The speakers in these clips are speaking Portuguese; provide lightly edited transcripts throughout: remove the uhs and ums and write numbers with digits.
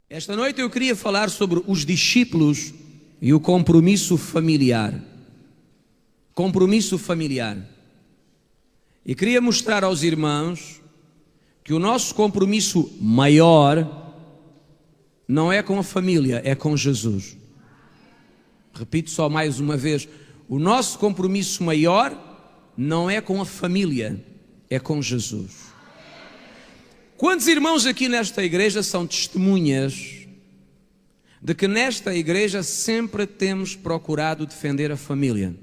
Esta noite eu queria falar sobre os discípulos e o compromisso familiar. Compromisso familiar. E queria mostrar aos irmãos que o nosso compromisso maior não é com a família, é com Jesus. Repito só mais uma vez, o nosso compromisso maior não é com a família, é com Jesus. Quantos irmãos aqui nesta igreja são testemunhas de que nesta igreja sempre temos procurado defender a família?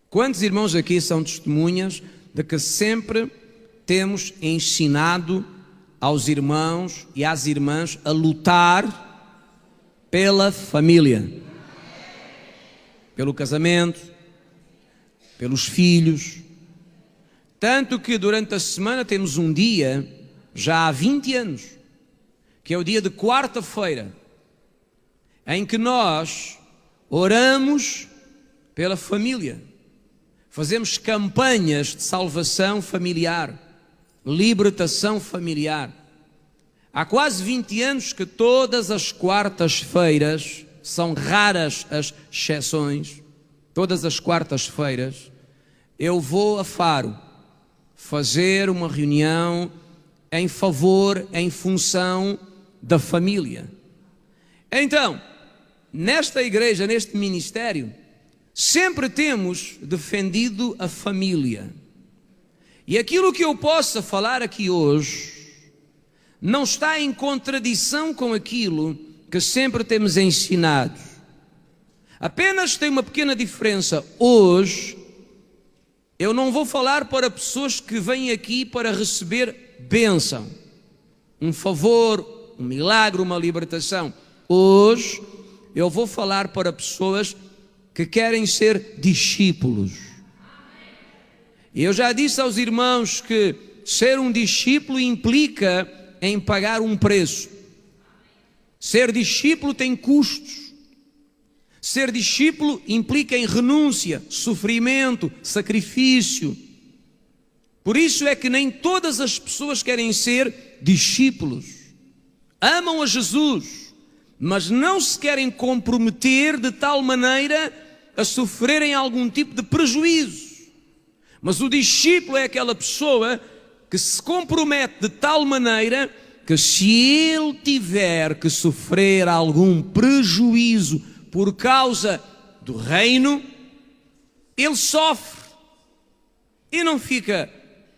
Quantos irmãos aqui são testemunhas de que sempre temos ensinado aos irmãos e às irmãs a lutar pela família, pelo casamento, pelos filhos? Tanto que durante a semana temos um dia, já há 20 anos, que é o dia de quarta-feira, em que nós oramos pela família. Fazemos campanhas de salvação familiar, libertação familiar. Há quase 20 anos que todas as quartas-feiras, são raras as exceções, todas as quartas-feiras, eu vou a Faro fazer uma reunião em favor, em função da família. Então, nesta igreja, neste ministério, sempre temos defendido a família. E aquilo que eu possa falar aqui hoje não está em contradição com aquilo que sempre temos ensinado. Apenas tem uma pequena diferença. Hoje, eu não vou falar para pessoas que vêm aqui para receber bênção, um favor, um milagre, uma libertação. Hoje, eu vou falar para pessoas que querem ser discípulos. E eu já disse aos irmãos que ser um discípulo implica em pagar um preço. Ser discípulo tem custos. Ser discípulo implica em renúncia, sofrimento, sacrifício. Por isso é que nem todas as pessoas querem ser discípulos. Amam a Jesus, mas não se querem comprometer de tal maneira a sofrerem algum tipo de prejuízo. Mas o discípulo é aquela pessoa que se compromete de tal maneira que se ele tiver que sofrer algum prejuízo por causa do reino, ele sofre e não fica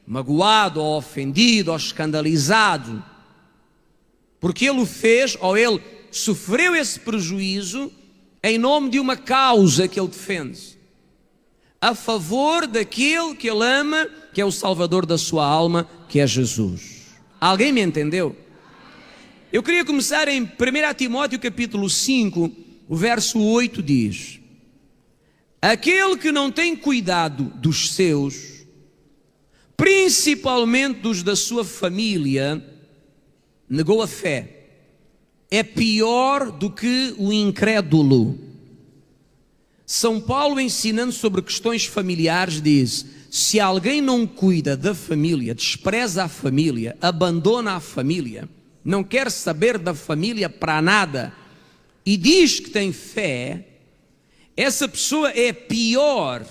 magoado ou ofendido ou escandalizado, porque ele o fez ou ele sofreu esse prejuízo em nome de uma causa que ele defende, a favor daquele que ele ama, que é o Salvador da sua alma, que é Jesus. Alguém me entendeu? Eu queria começar em 1 Timóteo capítulo 5, o verso 8 diz: aquele que não tem cuidado dos seus, principalmente dos da sua família, negou a fé. É pior do que o incrédulo. São Paulo, ensinando sobre questões familiares, diz: se alguém não cuida da família, despreza a família, abandona a família, não quer saber da família para nada, e diz que tem fé, essa pessoa é pior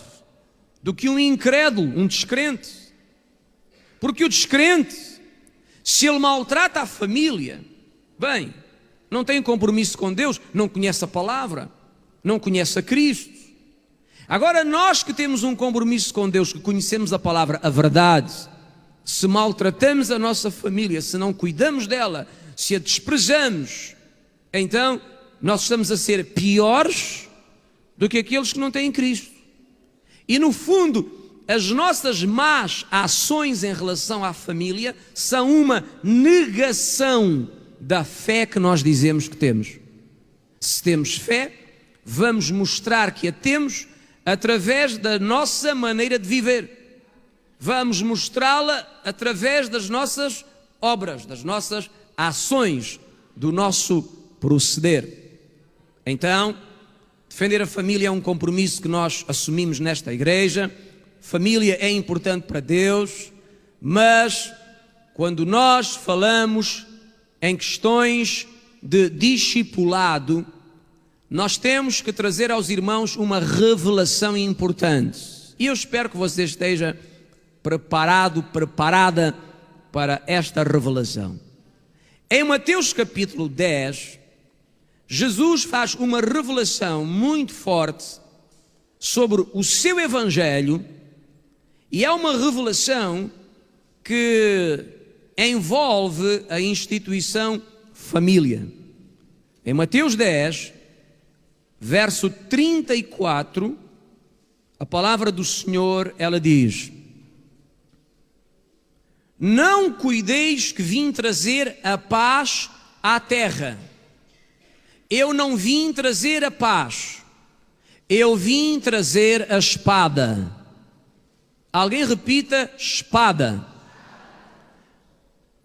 do que um incrédulo, um descrente. Porque o descrente, se ele maltrata a família, bem, não tem compromisso com Deus, não conhece a palavra, não conhece a Cristo. Agora nós que temos um compromisso com Deus, que conhecemos a palavra, a verdade, se maltratamos a nossa família, se não cuidamos dela, se a desprezamos, então nós estamos a ser piores do que aqueles que não têm Cristo. E no fundo, as nossas más ações em relação à família são uma negação da fé que nós dizemos que temos. Se temos fé, vamos mostrar que a temos através da nossa maneira de viver. Vamos mostrá-la através das nossas obras, das nossas ações, do nosso proceder. Então, defender a família é um compromisso que nós assumimos nesta igreja. Família é importante para Deus, mas quando nós falamos em questões de discipulado, nós temos que trazer aos irmãos uma revelação importante. E eu espero que você esteja preparado, preparada para esta revelação. Em Mateus capítulo 10, Jesus faz uma revelação muito forte sobre o seu evangelho, e é uma revelação que envolve a instituição família. Em Mateus 10, verso 34, a palavra do Senhor, ela diz: não cuideis que vim trazer a paz à terra. Eu não vim trazer a paz, eu vim trazer a espada. Alguém repita: espada.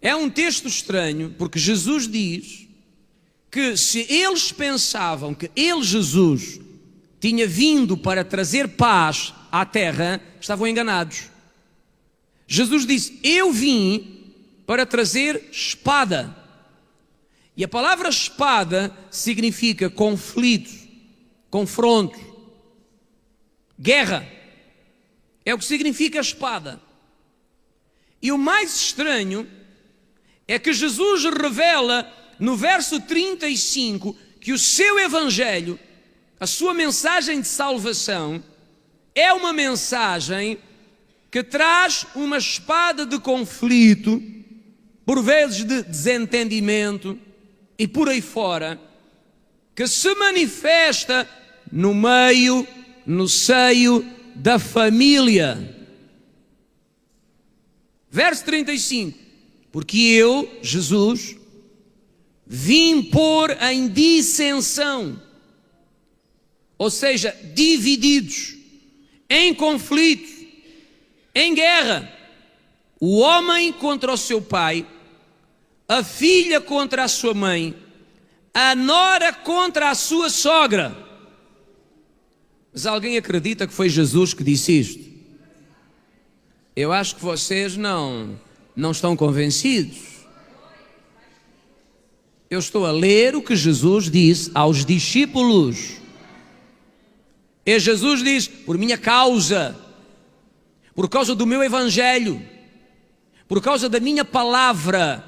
É um texto estranho, porque Jesus diz que se eles pensavam que ele, Jesus, tinha vindo para trazer paz à terra, estavam enganados. Jesus disse: eu vim para trazer espada. E a palavra espada significa conflito, confronto, guerra. É o que significa a espada. E o mais estranho é que Jesus revela no verso 35 que o seu evangelho, a sua mensagem de salvação, é uma mensagem que traz uma espada de conflito, por vezes de desentendimento e por aí fora, que se manifesta no meio, no seio da família. Verso 35: porque eu, Jesus, vim pôr em dissensão, ou seja, divididos, em conflito, em guerra, o homem contra o seu pai, a filha contra a sua mãe, a nora contra a sua sogra. Mas alguém acredita que foi Jesus que disse isto? Eu acho que vocês não estão convencidos. Eu estou a ler o que Jesus disse aos discípulos. E Jesus diz: por minha causa, por causa do meu evangelho, por causa da minha palavra,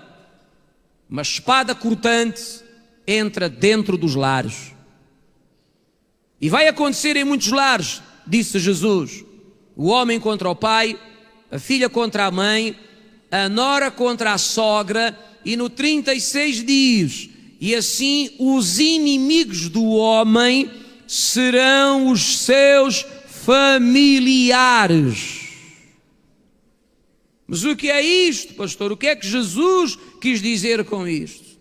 uma espada cortante entra dentro dos lares. E vai acontecer em muitos lares, disse Jesus: o homem contra o pai, a filha contra a mãe, a nora contra a sogra. E no 36 diz: e assim os inimigos do homem serão os seus familiares. Mas o que é isto, pastor? O que é que Jesus quis dizer com isto?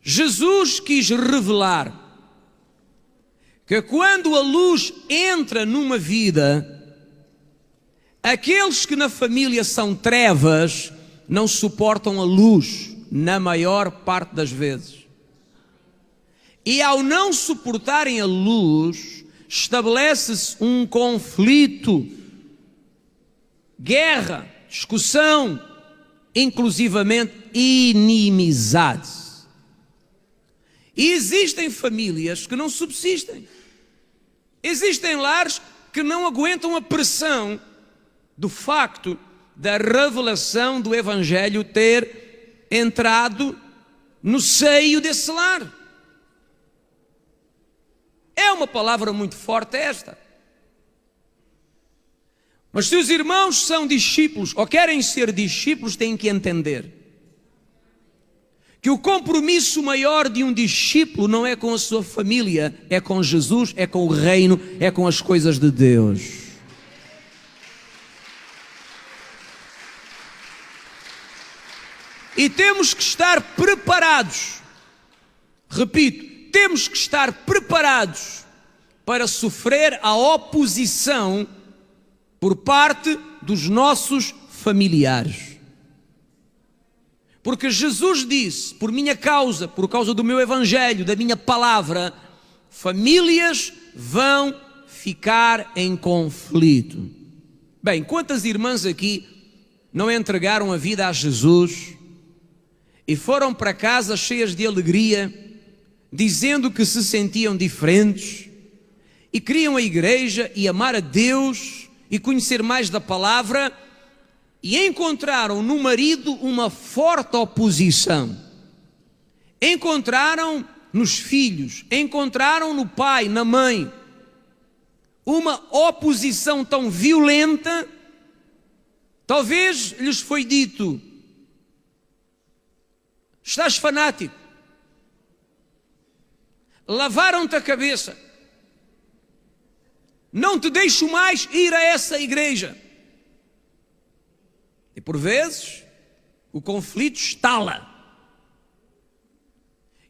Jesus quis revelar que quando a luz entra numa vida, aqueles que na família são trevas não suportam a luz, na maior parte das vezes. E ao não suportarem a luz, estabelece-se um conflito, guerra, discussão, inclusivamente inimizade. E existem famílias que não subsistem. Existem lares que não aguentam a pressão do facto da revelação do evangelho ter entrado no seio desse lar. É uma palavra muito forte esta. Mas se os irmãos são discípulos ou querem ser discípulos, têm que entender que o compromisso maior de um discípulo não é com a sua família, é com Jesus, é com o reino, é com as coisas de Deus. E temos que estar preparados, repito, temos que estar preparados para sofrer a oposição por parte dos nossos familiares. Porque Jesus disse: por minha causa, por causa do meu evangelho, da minha palavra, famílias vão ficar em conflito. Bem, quantas irmãs aqui não entregaram a vida a Jesus e foram para casa cheias de alegria, dizendo que se sentiam diferentes e queriam a igreja e amar a Deus e conhecer mais da palavra, e encontraram no marido uma forte oposição. Encontraram nos filhos, encontraram no pai, na mãe, uma oposição tão violenta. Talvez lhes foi dito: estás fanático, lavaram-te a cabeça, não te deixo mais ir a essa igreja. E por vezes o conflito estala.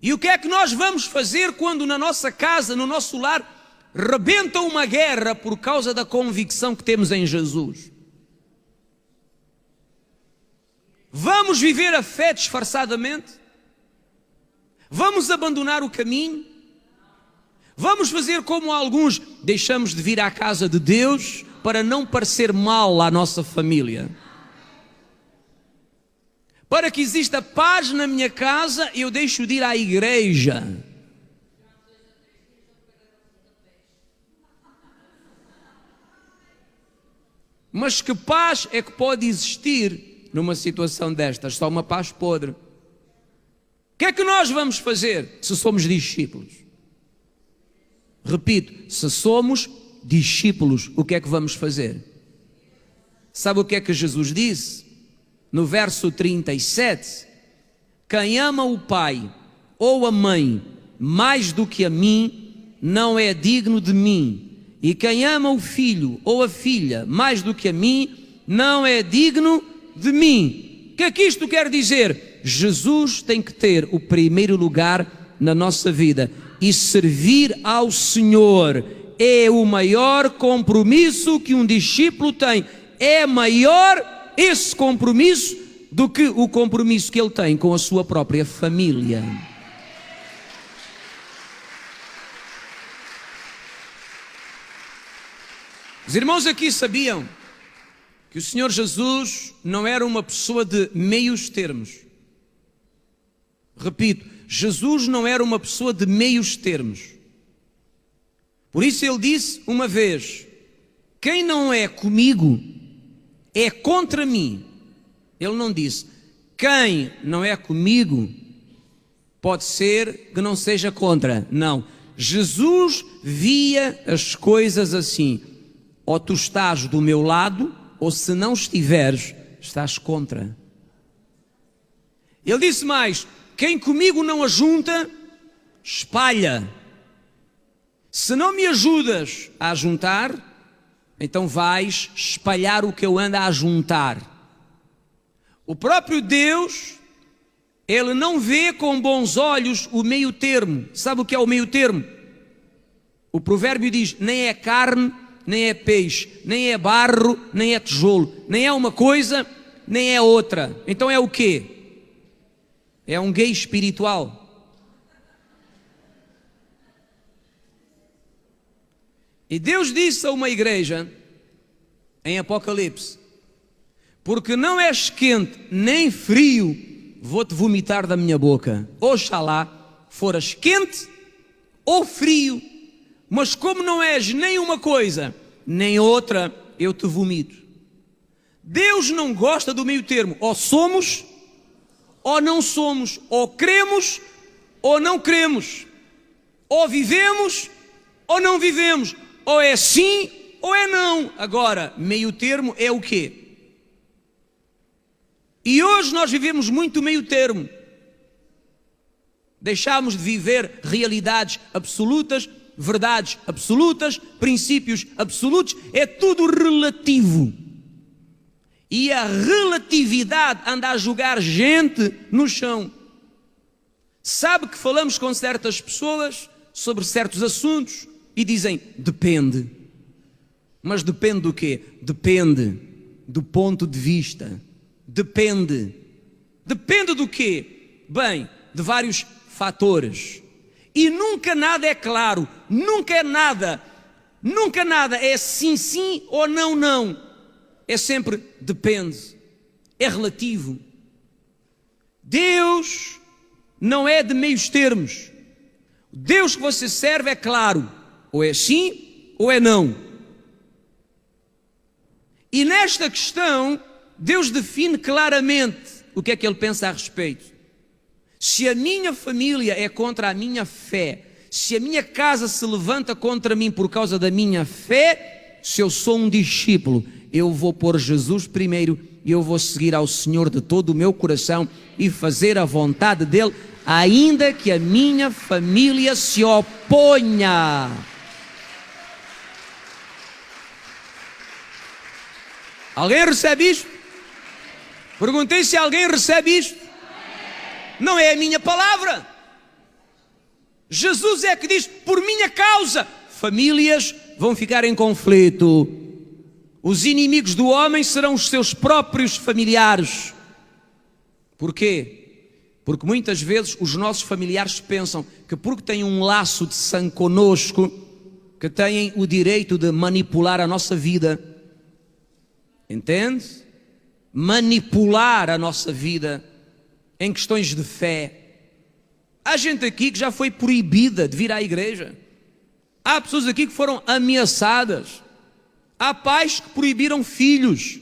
E o que é que nós vamos fazer quando na nossa casa, no nosso lar, rebenta uma guerra por causa da convicção que temos em Jesus? Vamos viver a fé disfarçadamente? Vamos abandonar o caminho? Vamos fazer como alguns: deixamos de vir à casa de Deus para não parecer mal à nossa família? Para que exista paz na minha casa, eu deixo de ir à igreja. Mas que paz é que pode existir numa situação destas? Só uma paz podre. O que é que nós vamos fazer se somos discípulos? Repito, se somos discípulos, o que é que vamos fazer? Sabe o que é que Jesus disse? No verso 37, quem ama o pai ou a mãe mais do que a mim, não é digno de mim. E quem ama o filho ou a filha mais do que a mim, não é digno de mim. O que é que isto quer dizer? Jesus tem que ter o primeiro lugar na nossa vida. E servir ao Senhor é o maior compromisso que um discípulo tem. É maior esse compromisso do que o compromisso que ele tem com a sua própria família. Os irmãos aqui sabiam que o Senhor Jesus não era uma pessoa de meios termos. Repito, Jesus não era uma pessoa de meios termos. Por isso ele disse uma vez: quem não é comigo é contra mim. Ele não disse: quem não é comigo pode ser que não seja contra. Não. Jesus via as coisas assim: ou tu estás do meu lado, ou se não estiveres, estás contra. Ele disse mais: quem comigo não ajunta, espalha. Se não me ajudas a ajuntar, então vais espalhar o que eu ando a ajuntar. O próprio Deus, Ele não vê com bons olhos o meio termo. Sabe o que é o meio termo? O provérbio diz: nem é carne, nem é peixe, nem é barro, nem é tijolo. Nem é uma coisa, nem é outra. Então é o quê? É um gay espiritual. E Deus disse a uma igreja em Apocalipse: porque não és quente nem frio, vou-te vomitar da minha boca. Oxalá foras quente ou frio, mas como não és nem uma coisa nem outra, eu te vomito. Deus não gosta do meio termo: ou somos ou não somos, ou cremos ou não cremos, ou vivemos ou não vivemos, ou é sim ou é não. Agora, meio termo é o quê? E hoje nós vivemos muito meio termo. Deixamos de viver realidades absolutas, verdades absolutas, princípios absolutos. É tudo relativo. E a relatividade anda a jogar gente no chão. Sabe que falamos com certas pessoas sobre certos assuntos e dizem: depende. Mas depende do quê? Depende do ponto de vista. Depende. Depende do quê? Bem, de vários fatores. E nunca nada é claro. Nunca é nada. Nunca nada é sim, sim ou não, não. É sempre depende. É relativo. Deus não é de meios termos. O Deus que você serve é claro, ou é sim ou é não. E nesta questão, Deus define claramente o que é que Ele pensa a respeito. Se a minha família é contra a minha fé, se a minha casa se levanta contra mim por causa da minha fé, se eu sou um discípulo, eu vou pôr Jesus primeiro e eu vou seguir ao Senhor de todo o meu coração e fazer a vontade dEle, ainda que a minha família se oponha. Alguém recebe isto? Perguntei se alguém recebe isto. Não é a minha palavra. Jesus é que diz, por minha causa, famílias vão ficar em conflito. Os inimigos do homem serão os seus próprios familiares. Porquê? Porque muitas vezes os nossos familiares pensam que porque têm um laço de sangue conosco, que têm o direito de manipular a nossa vida. Entende? Manipular a nossa vida em questões de fé. Há gente aqui que já foi proibida de vir à igreja. Há pessoas aqui que foram ameaçadas. Há pais que proibiram filhos.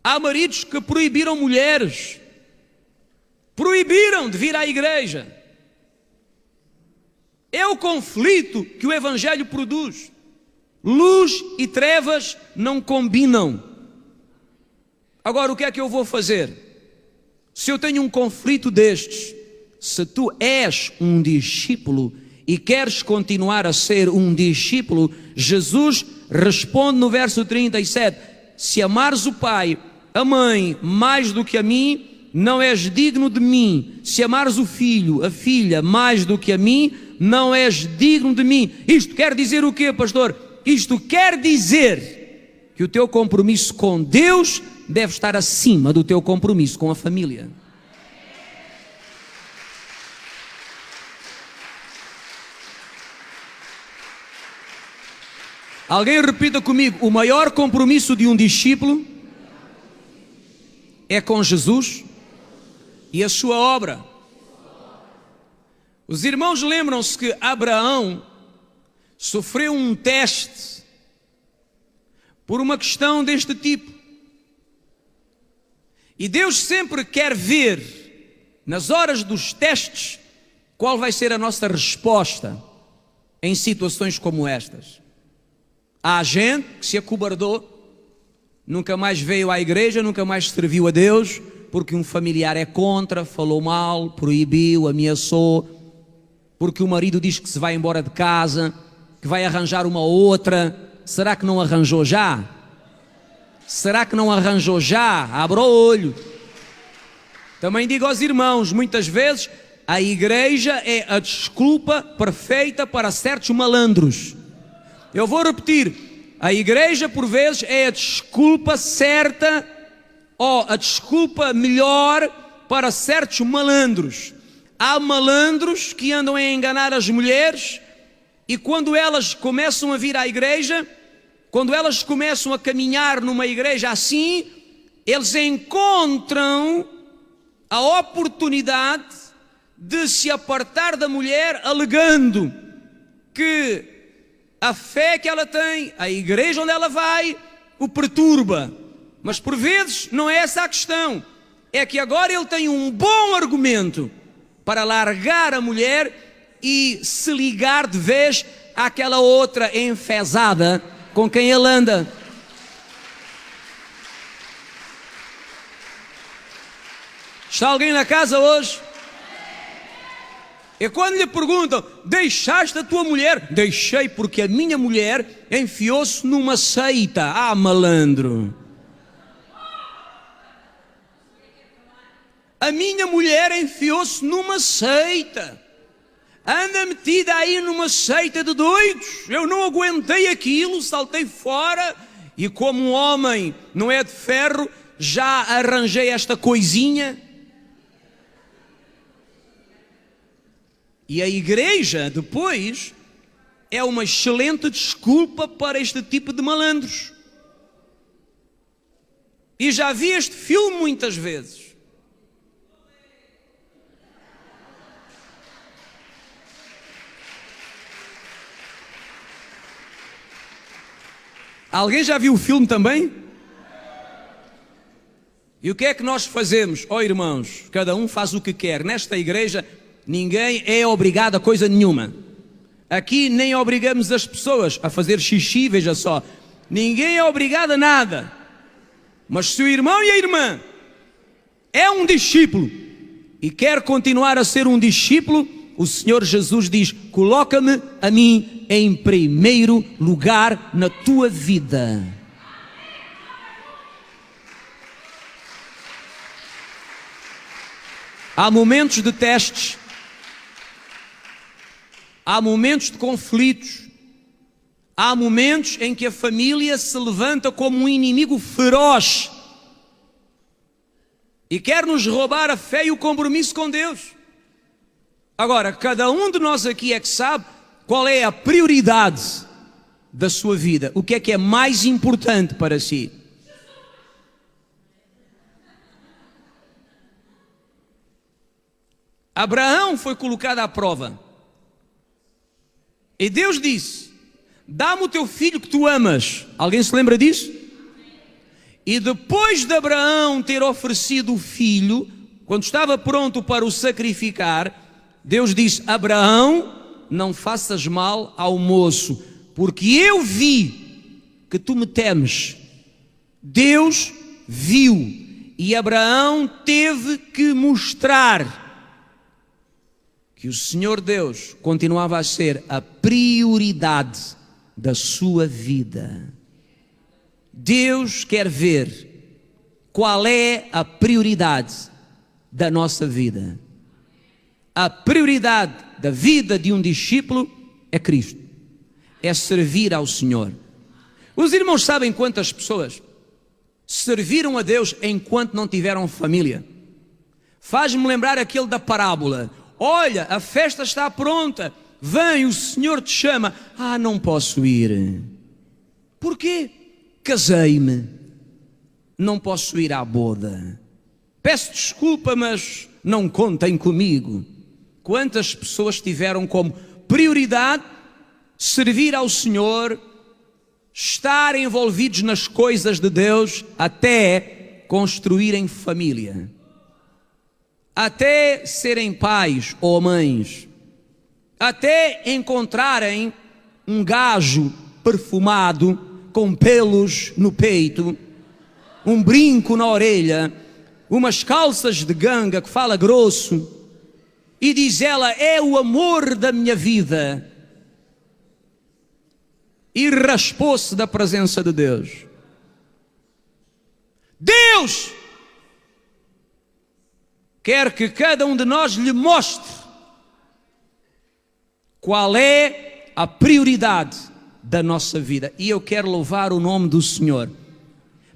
Há maridos que proibiram mulheres. Proibiram de vir à igreja. É o conflito que o Evangelho produz. Luz e trevas não combinam. Agora, o que é que eu vou fazer? Se eu tenho um conflito destes, se tu és um discípulo e queres continuar a ser um discípulo, Jesus responde no verso 37, se amares o pai, a mãe, mais do que a mim, não és digno de mim. Se amares o filho, a filha, mais do que a mim, não és digno de mim. Isto quer dizer o quê, pastor? Isto quer dizer que o teu compromisso com Deus deve estar acima do teu compromisso com a família. Alguém repita comigo, o maior compromisso de um discípulo é com Jesus e a sua obra. Os irmãos lembram-se que Abraão sofreu um teste por uma questão deste tipo. E Deus sempre quer ver, nas horas dos testes, qual vai ser a nossa resposta em situações como estas. Há gente que se acobardou, nunca mais veio à igreja, nunca mais serviu a Deus, porque um familiar é contra, falou mal, proibiu, ameaçou, porque o marido diz que se vai embora de casa, que vai arranjar uma outra. Será que não arranjou já? Será que não arranjou já? Abra o olho. Também digo aos irmãos, muitas vezes a igreja é a desculpa perfeita para certos malandros. Eu vou repetir, a igreja por vezes é a desculpa certa ou a desculpa melhor para certos malandros. Há malandros que andam a enganar as mulheres e quando elas começam a vir à igreja, quando elas começam a caminhar numa igreja assim, eles encontram a oportunidade de se apartar da mulher alegando que a fé que ela tem, a igreja onde ela vai, o perturba. Mas por vezes não é essa a questão. É que agora ele tem um bom argumento para largar a mulher e se ligar de vez àquela outra enfesada com quem ele anda. Está alguém na casa hoje? E quando lhe perguntam, deixaste a tua mulher? Deixei porque a minha mulher enfiou-se numa seita. Ah, malandro. A minha mulher enfiou-se numa seita. Anda metida aí numa seita de doidos. Eu não aguentei aquilo, saltei fora. E como um homem não é de ferro, já arranjei esta coisinha. E a igreja, depois, é uma excelente desculpa para este tipo de malandros. E já vi este filme muitas vezes. Alguém já viu o filme também? E o que é que nós fazemos? Oh irmãos, cada um faz o que quer. Nesta igreja ninguém é obrigado a coisa nenhuma. Aqui nem obrigamos as pessoas a fazer xixi, veja só. Ninguém é obrigado a nada. Mas se o irmão e a irmã é um discípulo e quer continuar a ser um discípulo, o Senhor Jesus diz: coloca-me a mim em primeiro lugar na tua vida. Há momentos de testes, há momentos de conflitos, há momentos em que a família se levanta como um inimigo feroz e quer nos roubar a fé e o compromisso com Deus. Agora, cada um de nós aqui é que sabe qual é a prioridade da sua vida, o que é mais importante para si. Abraão foi colocado à prova. E Deus disse: dá-me o teu filho que tu amas. Alguém se lembra disso? E depois de Abraão ter oferecido o filho, quando estava pronto para o sacrificar, Deus disse: Abraão, não faças mal ao moço, porque eu vi que tu me temes. Deus viu, e Abraão teve que mostrar que o Senhor Deus continuava a ser a prioridade da sua vida. Deus quer ver qual é a prioridade da nossa vida. A prioridade da vida de um discípulo é Cristo, é servir ao Senhor. Os irmãos sabem quantas pessoas serviram a Deus enquanto não tiveram família? Faz-me lembrar aquele da parábola. Olha, a festa está pronta, vem, o Senhor te chama. Ah, não posso ir. Porquê? Casei-me, não posso ir à boda. Peço desculpa, mas não contem comigo. Quantas pessoas tiveram como prioridade servir ao Senhor, estar envolvidos nas coisas de Deus, até construírem família, até serem pais ou mães, até encontrarem um gajo perfumado, com pelos no peito, um brinco na orelha, umas calças de ganga que fala grosso, e diz ela: é o amor da minha vida. E raspou-se da presença de Deus. Deus quer que cada um de nós lhe mostre qual é a prioridade da nossa vida. E eu quero louvar o nome do Senhor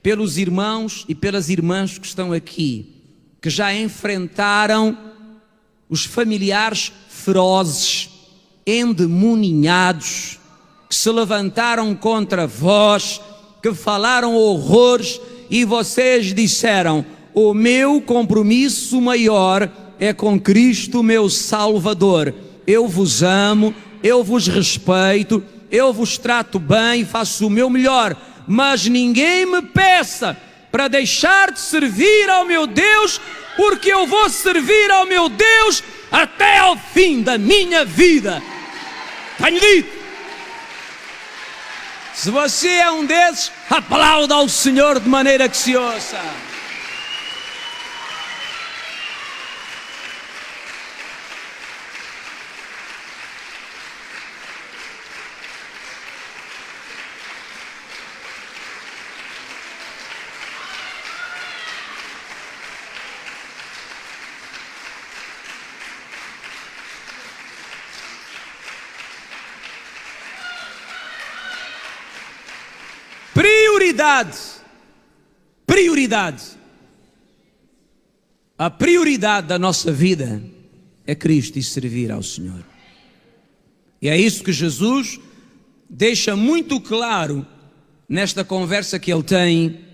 pelos irmãos e pelas irmãs que estão aqui, que já enfrentaram os familiares ferozes, endemoninhados, que se levantaram contra vós, que falaram horrores, e vocês disseram: o meu compromisso maior é com Cristo, meu Salvador. Eu vos amo, eu vos respeito, eu vos trato bem, faço o meu melhor, mas ninguém me peça para deixar de servir ao meu Deus, porque eu vou servir ao meu Deus até ao fim da minha vida. Tenho dito. Se você é um desses, aplauda ao Senhor de maneira que se ouça. Prioridade. A prioridade da nossa vida é Cristo e servir ao Senhor. E é isso que Jesus deixa muito claro nesta conversa que ele tem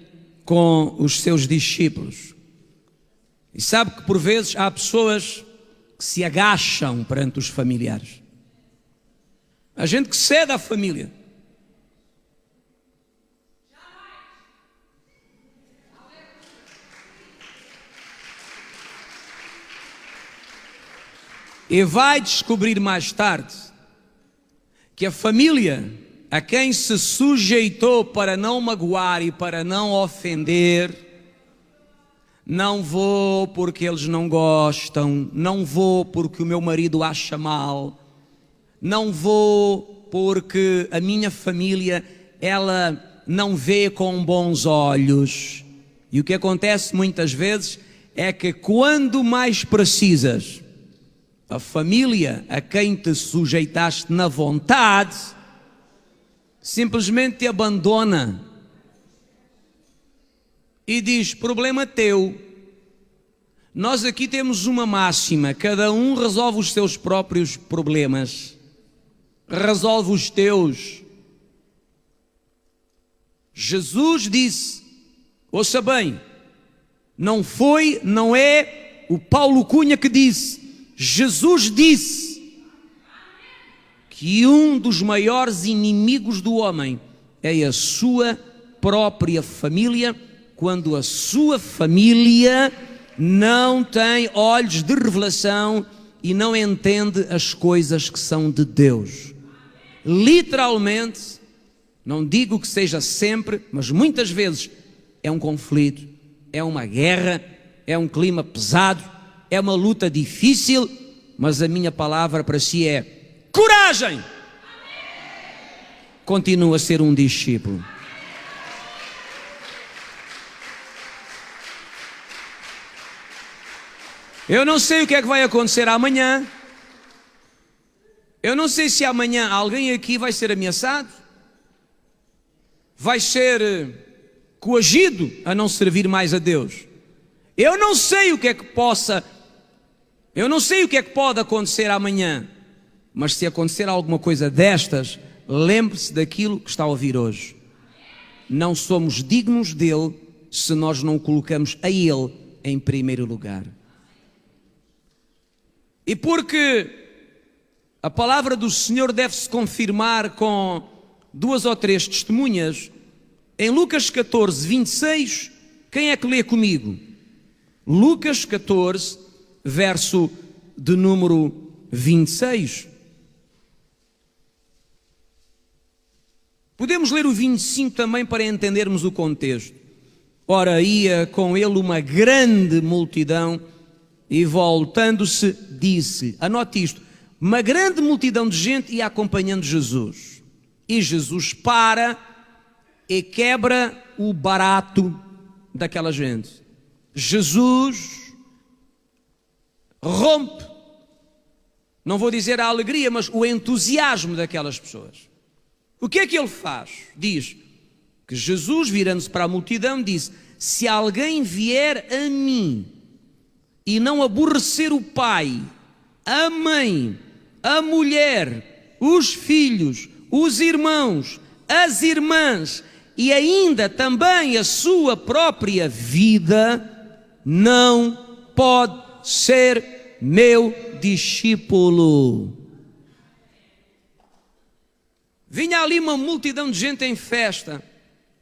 com os seus discípulos. E sabe que por vezes há pessoas que se agacham perante os familiares. Há gente que cede à família. E vai descobrir mais tarde que a família a quem se sujeitou para não magoar e para não ofender, não vou porque eles não gostam, não vou porque o meu marido acha mal, não vou porque a minha família, ela não vê com bons olhos. E o que acontece muitas vezes é que quando mais precisas, a família a quem te sujeitaste na vontade, simplesmente te abandona e diz: problema teu. Nós aqui temos uma máxima: cada um resolve os seus próprios problemas, resolve os teus. Jesus disse, ouça bem, não é o Paulo Cunha que disse, Jesus disse que um dos maiores inimigos do homem é a sua própria família, quando a sua família não tem olhos de revelação e não entende as coisas que são de Deus. Literalmente, não digo que seja sempre, mas muitas vezes é um conflito, é uma guerra, é um clima pesado, é uma luta difícil, mas a minha palavra para si é: coragem! Continua a ser um discípulo. Eu não sei o que é que vai acontecer amanhã. Eu não sei se amanhã alguém aqui vai ser ameaçado, vai ser coagido a não servir mais a Deus. Eu não sei o que é que pode acontecer amanhã. Mas se acontecer alguma coisa destas, lembre-se daquilo que está a ouvir hoje. Não somos dignos dele se nós não o colocamos a ele em primeiro lugar. E porque a palavra do Senhor deve-se confirmar com 2 ou 3 testemunhas, em Lucas 14, 26, quem é que lê comigo? Lucas 14, verso de número 26. Podemos ler o 25 também para entendermos o contexto. Ora, ia com ele uma grande multidão e voltando-se disse, anote isto, uma grande multidão de gente ia acompanhando Jesus. E Jesus para e quebra o barato daquela gente. Jesus rompe, não vou dizer a alegria, mas o entusiasmo daquelas pessoas. O que é que ele faz? Diz que Jesus, virando-se para a multidão, disse: se alguém vier a mim e não aborrecer o pai, a mãe, a mulher, os filhos, os irmãos, as irmãs e ainda também a sua própria vida, não pode ser meu discípulo. Vinha ali uma multidão de gente em festa,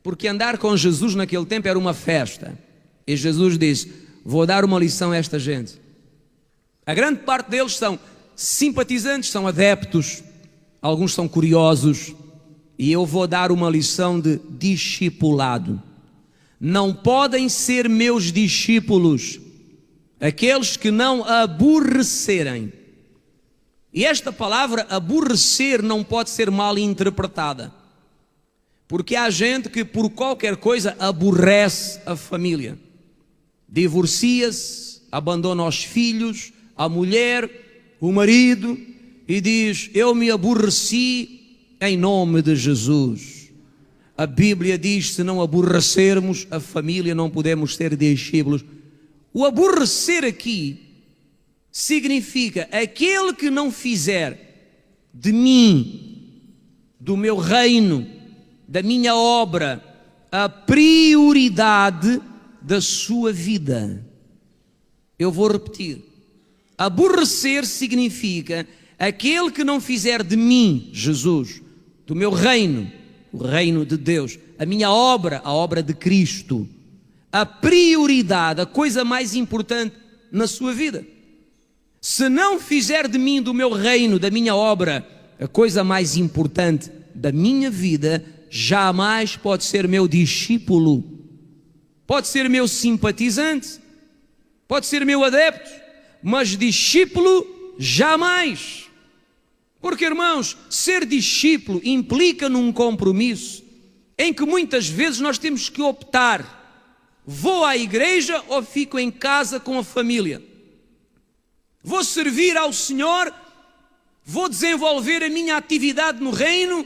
porque andar com Jesus naquele tempo era uma festa. E Jesus disse: vou dar uma lição a esta gente. A grande parte deles são simpatizantes, são adeptos, alguns são curiosos, e eu vou dar uma lição de discipulado. Não podem ser meus discípulos aqueles que não aborrecerem. E esta palavra aborrecer não pode ser mal interpretada, porque há gente que por qualquer coisa aborrece a família, divorcia-se, abandona os filhos, a mulher, o marido, e diz: eu me aborreci em nome de Jesus. A Bíblia diz: se não aborrecermos a família, não podemos ser discípulos. O aborrecer aqui significa aquele que não fizer de mim, do meu reino, da minha obra, a prioridade da sua vida. Eu vou repetir. Aborrecer significa aquele que não fizer de mim, Jesus, do meu reino, o reino de Deus, a minha obra, a obra de Cristo, a prioridade, a coisa mais importante na sua vida. Se não fizer de mim, do meu reino, da minha obra, a coisa mais importante da minha vida, jamais pode ser meu discípulo, pode ser meu simpatizante, pode ser meu adepto, mas discípulo jamais. Porque, irmãos, ser discípulo implica num compromisso em que muitas vezes nós temos que optar: vou à igreja ou fico em casa com a família? Vou servir ao Senhor? Vou desenvolver a minha atividade no reino?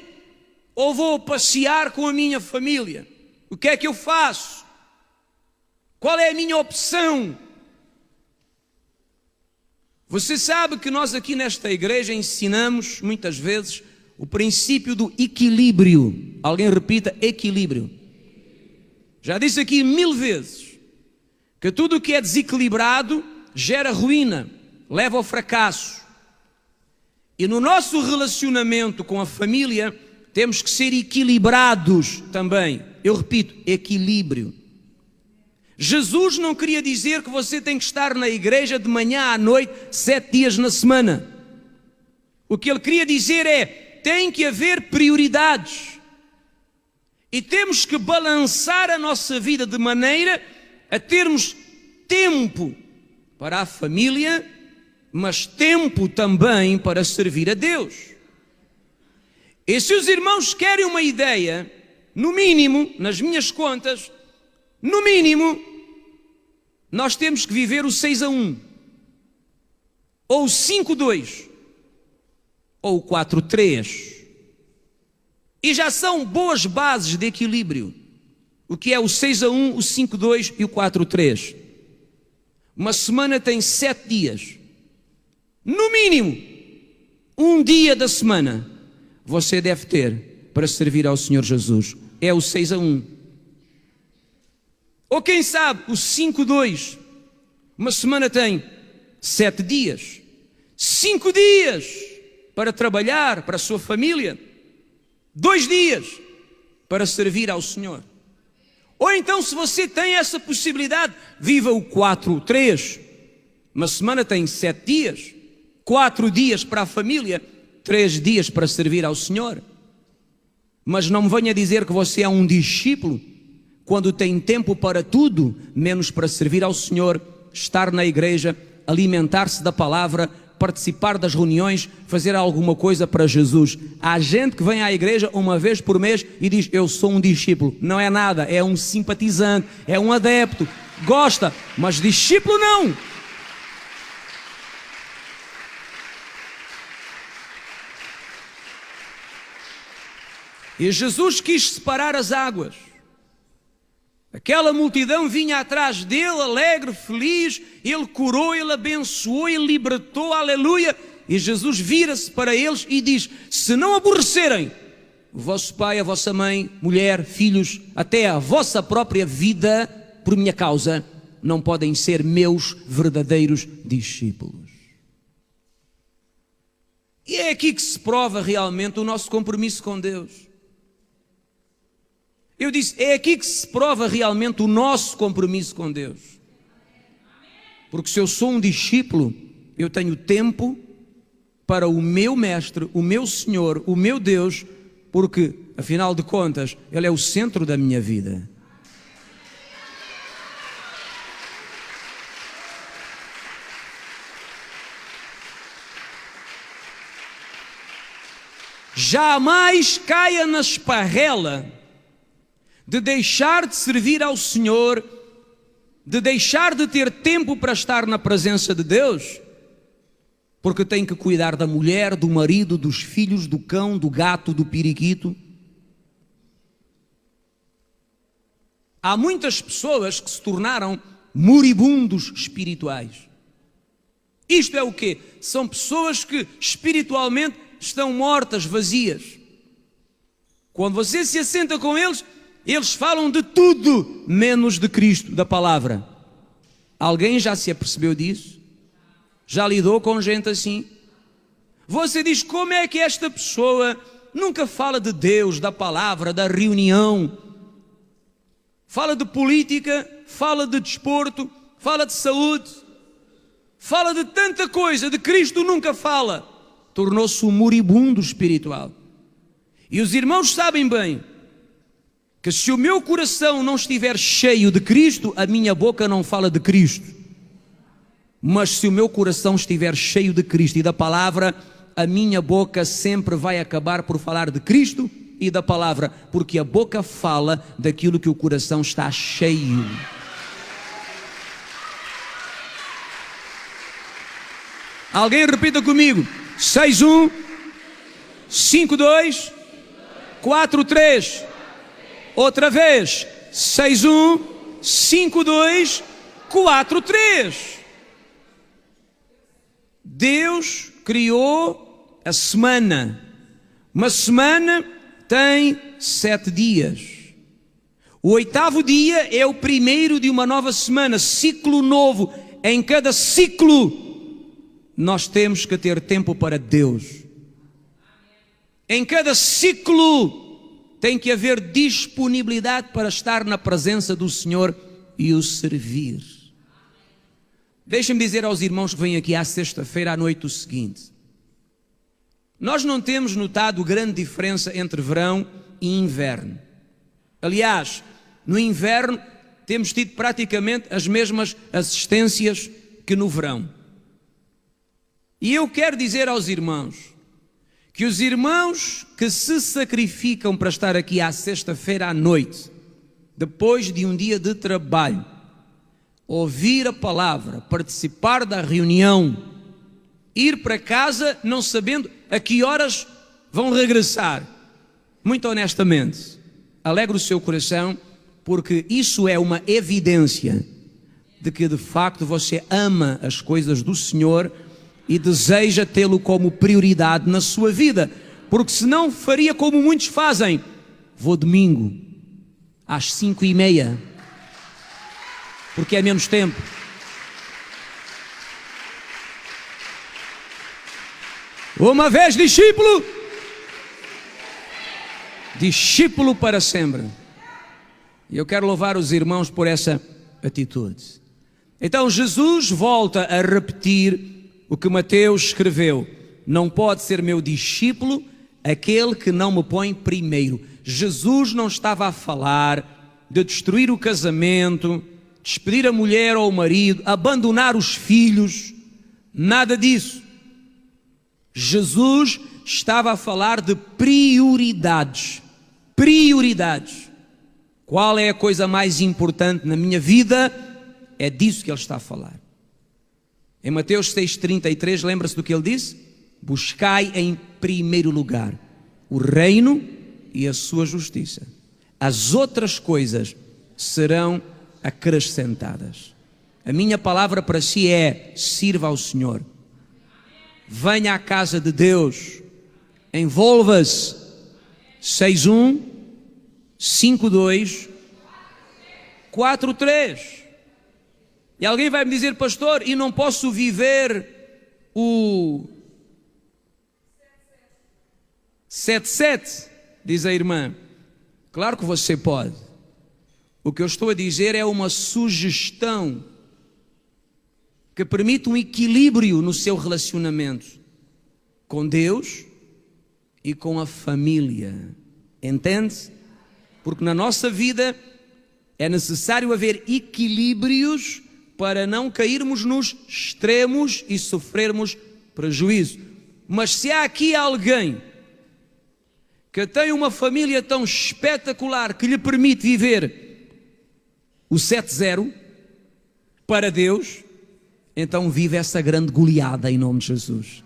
Ou vou passear com a minha família? O que é que eu faço? Qual é a minha opção? Você sabe que nós aqui nesta igreja ensinamos muitas vezes o princípio do equilíbrio. Alguém repita: equilíbrio. Já disse aqui 1000 vezes que tudo o que é desequilibrado gera ruína, leva ao fracasso. E no nosso relacionamento com a família temos que ser equilibrados também. Eu repito: equilíbrio. Jesus não queria dizer que você tem que estar na igreja de manhã à noite, 7 dias na semana. O que ele queria dizer é: tem que haver prioridades. E temos que balançar a nossa vida de maneira a termos tempo para a família, mas tempo também para servir a Deus. E se os irmãos querem uma ideia, no mínimo, nas minhas contas, no mínimo, nós temos que viver o 6-1, ou o 5-2, ou o 4-3. E já são boas bases de equilíbrio. O que é o 6-1, o 5-2 e o 4-3. Uma semana tem 7 dias. No mínimo, um dia da semana você deve ter para servir ao Senhor Jesus. É o 6-1. Ou quem sabe o 5-2. Uma semana tem 7 dias. 5 dias para trabalhar para a sua família. 2 dias para servir ao Senhor. Ou então, se você tem essa possibilidade, viva o 4-3. Uma semana tem 7 dias. 4 dias para a família. 3 dias para servir ao Senhor. Mas não me venha dizer que você é um discípulo quando tem tempo para tudo, menos para servir ao Senhor, estar na igreja, alimentar-se da palavra, participar das reuniões, fazer alguma coisa para Jesus. Há gente que vem à igreja uma vez por mês e diz: eu sou um discípulo. Não é nada, é um simpatizante, é um adepto, gosta, mas discípulo não. E Jesus quis separar as águas. Aquela multidão vinha atrás dele, alegre, feliz. Ele curou, ele abençoou, ele libertou, aleluia. E Jesus vira-se para eles e diz: se não aborrecerem o vosso pai, a vossa mãe, mulher, filhos, até a vossa própria vida, por minha causa, não podem ser meus verdadeiros discípulos. E é aqui que se prova realmente o nosso compromisso com Deus. Eu disse: é aqui que se prova realmente o nosso compromisso com Deus. Porque se eu sou um discípulo, eu tenho tempo para o meu mestre, o meu Senhor, o meu Deus, porque, afinal de contas, Ele é o centro da minha vida. Jamais caia na esparrela de deixar de servir ao Senhor, de deixar de ter tempo para estar na presença de Deus, porque tem que cuidar da mulher, do marido, dos filhos, do cão, do gato, do periquito. Há muitas pessoas que se tornaram moribundos espirituais. Isto é o quê? São pessoas que espiritualmente estão mortas, vazias. Quando você se assenta com eles, eles falam de tudo, menos de Cristo, da palavra. Alguém já se apercebeu disso? Já lidou com gente assim? Você diz: como é que esta pessoa nunca fala de Deus, da palavra, da reunião? Fala de política, fala de desporto, fala de saúde. fala de tanta coisa, de Cristo nunca fala, tornou-se um moribundo espiritual. E os irmãos sabem bem que se o meu coração não estiver cheio de Cristo, a minha boca não fala de Cristo. Mas se o meu coração estiver cheio de Cristo e da palavra, a minha boca sempre vai acabar por falar de Cristo e da palavra, porque a boca fala daquilo que o coração está cheio. Alguém repita comigo: 6-1, 5-2, 4-3. Outra vez: 6-1, 5-2, 4-3. Deus criou a semana. Uma semana tem 7 dias. O 8º dia é o primeiro de uma nova semana, ciclo novo. Em cada ciclo nós temos que ter tempo para Deus. Em cada ciclo tem que haver disponibilidade para estar na presença do Senhor e o servir. Deixem-me dizer aos irmãos que vêm aqui à sexta-feira à noite o seguinte: nós não temos notado grande diferença entre verão e inverno. Aliás, no inverno temos tido praticamente as mesmas assistências que no verão. E eu quero dizer aos irmãos que os irmãos que se sacrificam para estar aqui à sexta-feira à noite, depois de um dia de trabalho, ouvir a palavra, participar da reunião, ir para casa não sabendo a que horas vão regressar, muito honestamente, alegra o seu coração, porque isso é uma evidência de que de facto você ama as coisas do Senhor e deseja tê-lo como prioridade na sua vida, porque senão faria como muitos fazem: vou domingo às 5:30, porque é menos tempo. Uma vez discípulo, discípulo para sempre. E eu quero louvar os irmãos por essa atitude. Então Jesus volta a repetir o que Mateus escreveu: não pode ser meu discípulo aquele que não me põe primeiro. Jesus não estava a falar de destruir o casamento, despedir a mulher ou o marido, abandonar os filhos, nada disso. Jesus estava a falar de prioridades. Prioridades. Qual é a coisa mais importante na minha vida? É disso que ele está a falar. Em Mateus 6,33, lembra-se do que ele disse? Buscai em primeiro lugar o reino e a sua justiça. As outras coisas serão acrescentadas. A minha palavra para si é: sirva ao Senhor. Venha à casa de Deus. Envolva-se. 6-1, 5-2, 4-3. E alguém vai me dizer: pastor, e não posso viver o 7-7? Diz a irmã. Claro que você pode. O que eu estou a dizer é uma sugestão que permite um equilíbrio no seu relacionamento com Deus e com a família. Entende? Porque na nossa vida é necessário haver equilíbrios para não cairmos nos extremos e sofrermos prejuízo. Mas se há aqui alguém que tem uma família tão espetacular que lhe permite viver o 7-0 para Deus, então vive essa grande goleada em nome de Jesus.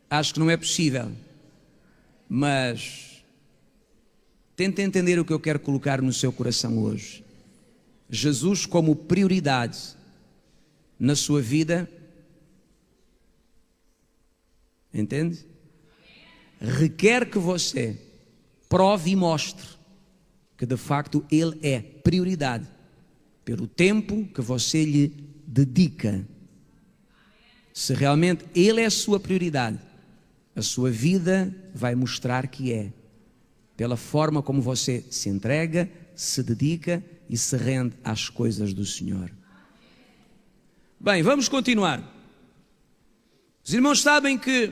Acho que não é possível, mas tente entender o que eu quero colocar no seu coração hoje. Jesus como prioridade na sua vida, entende? Requer que você prove e mostre que de facto Ele é prioridade pelo tempo que você lhe dedica. Se realmente Ele é a sua prioridade, a sua vida vai mostrar que é, pela forma como você se entrega, se dedica e se rende às coisas do Senhor. Bem, vamos continuar. Os irmãos sabem que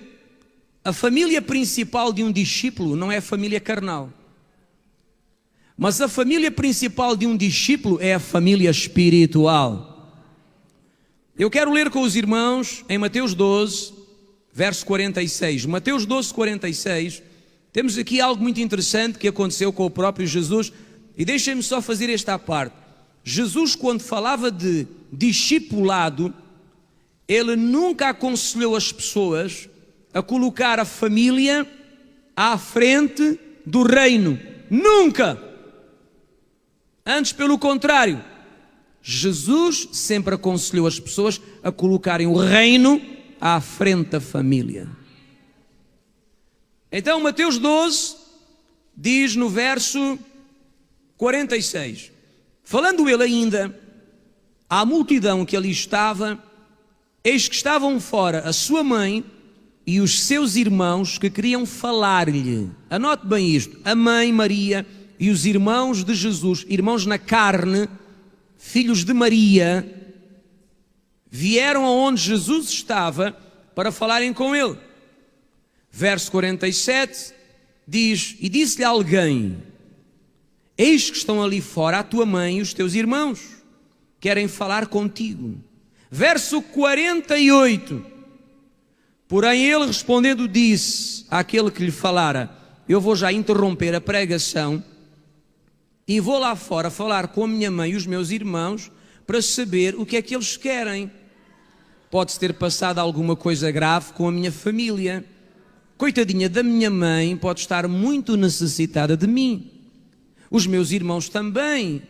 a família principal de um discípulo não é a família carnal. Mas a família principal de um discípulo é a família espiritual. Eu quero ler com os irmãos em Mateus 12, verso 46. Mateus 12, 46. Temos aqui algo muito interessante que aconteceu com o próprio Jesus. E deixem-me só fazer esta parte. Jesus, quando falava de discipulado, ele nunca aconselhou as pessoas a colocar a família à frente do reino. Nunca! Antes, pelo contrário, Jesus sempre aconselhou as pessoas a colocarem o reino à frente da família. Então, Mateus 12 diz no verso 46, falando ele ainda à multidão que ali estava, eis que estavam fora a sua mãe e os seus irmãos que queriam falar-lhe. Anote bem isto, a mãe Maria e os irmãos de Jesus, irmãos na carne, filhos de Maria, vieram aonde Jesus estava para falarem com ele. Verso 47 diz, e disse-lhe alguém, eis que estão ali fora a tua mãe e os teus irmãos, querem falar contigo. Verso 48, porém ele respondendo disse àquele que lhe falara, eu vou já interromper a pregação e vou lá fora falar com a minha mãe e os meus irmãos para saber o que é que eles querem. Pode-se ter passado alguma coisa grave com a minha família. Coitadinha da minha mãe, pode estar muito necessitada de mim. Os meus irmãos também.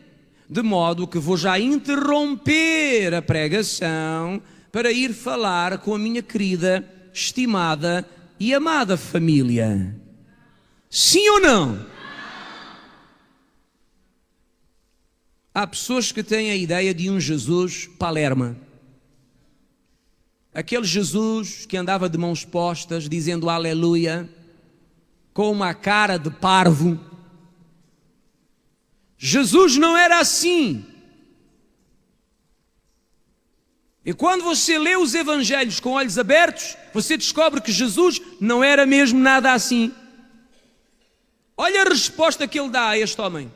De modo que vou já interromper a pregação para ir falar com a minha querida, estimada e amada família. Sim ou não? Há pessoas que têm a ideia de um Jesus palerma. Aquele Jesus que andava de mãos postas, dizendo aleluia, com uma cara de parvo. Jesus não era assim. E quando você lê os evangelhos com olhos abertos, você descobre que Jesus não era mesmo nada assim. Olha a resposta que ele dá a este homem.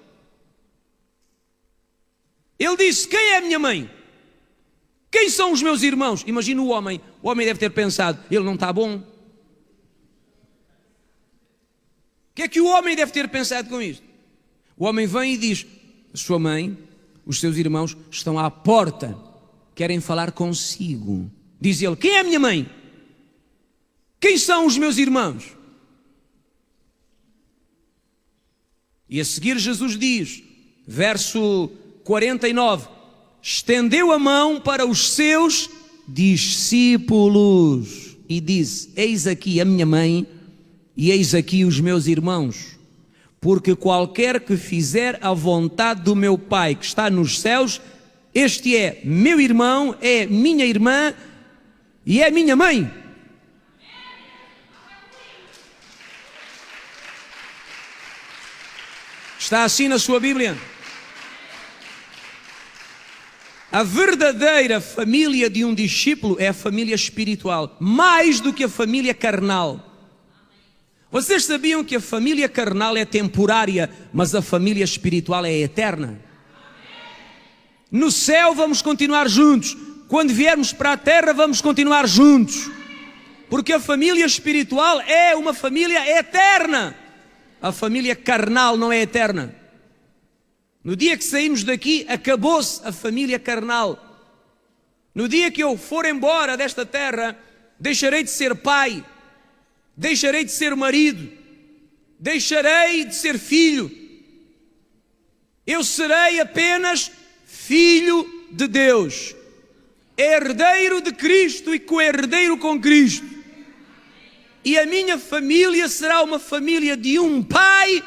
Ele disse, quem é a minha mãe? Quem são os meus irmãos? Imagina o homem deve ter pensado, ele não está bom. O que é que o homem deve ter pensado com isto? O homem vem e diz, a sua mãe, os seus irmãos estão à porta, querem falar consigo. Diz ele, quem é a minha mãe? Quem são os meus irmãos? E a seguir Jesus diz, verso 49, estendeu a mão para os seus discípulos e disse, eis aqui a minha mãe e eis aqui os meus irmãos, porque qualquer que fizer a vontade do meu Pai que está nos céus, este é meu irmão, é minha irmã e é minha mãe. Está assim na sua Bíblia? A verdadeira família de um discípulo é a família espiritual, mais do que a família carnal. Vocês sabiam que a família carnal é temporária, mas a família espiritual é eterna? No céu vamos continuar juntos, quando viermos para a terra vamos continuar juntos, porque a família espiritual é uma família eterna. A família carnal não é eterna. No dia que saímos daqui, acabou-se a família carnal. No dia que eu for embora desta terra, deixarei de ser pai, deixarei de ser marido, deixarei de ser filho. Eu serei apenas filho de Deus, herdeiro de Cristo e co-herdeiro com Cristo. E a minha família será uma família de um pai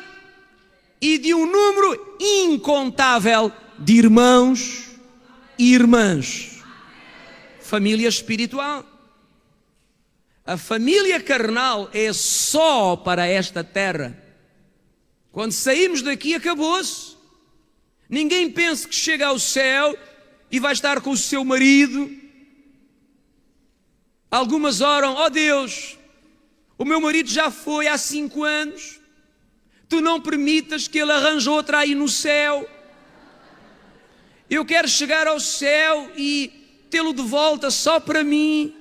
e de um número incontável de irmãos e irmãs. Família espiritual. A família carnal é só para esta terra. Quando saímos daqui, acabou-se. Ninguém pense que chega ao céu e vai estar com o seu marido, Algumas oram: ó Deus, o meu marido já foi há 5 anos, tu não permitas que ele arranje outra aí no céu. Eu quero chegar ao céu e tê-lo de volta só para mim.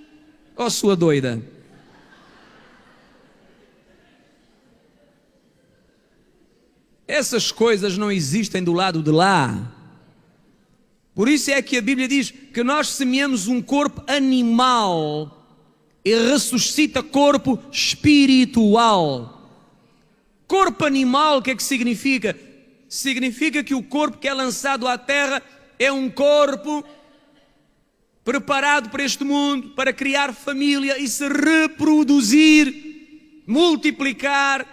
Ó sua doida. Essas coisas não existem do lado de lá. Por isso é que a Bíblia diz que nós semeamos um corpo animal e ressuscita corpo espiritual. Corpo animal, o que é que significa? Significa que o corpo que é lançado à terra é um corpo preparado para este mundo, para criar família e se reproduzir, multiplicar.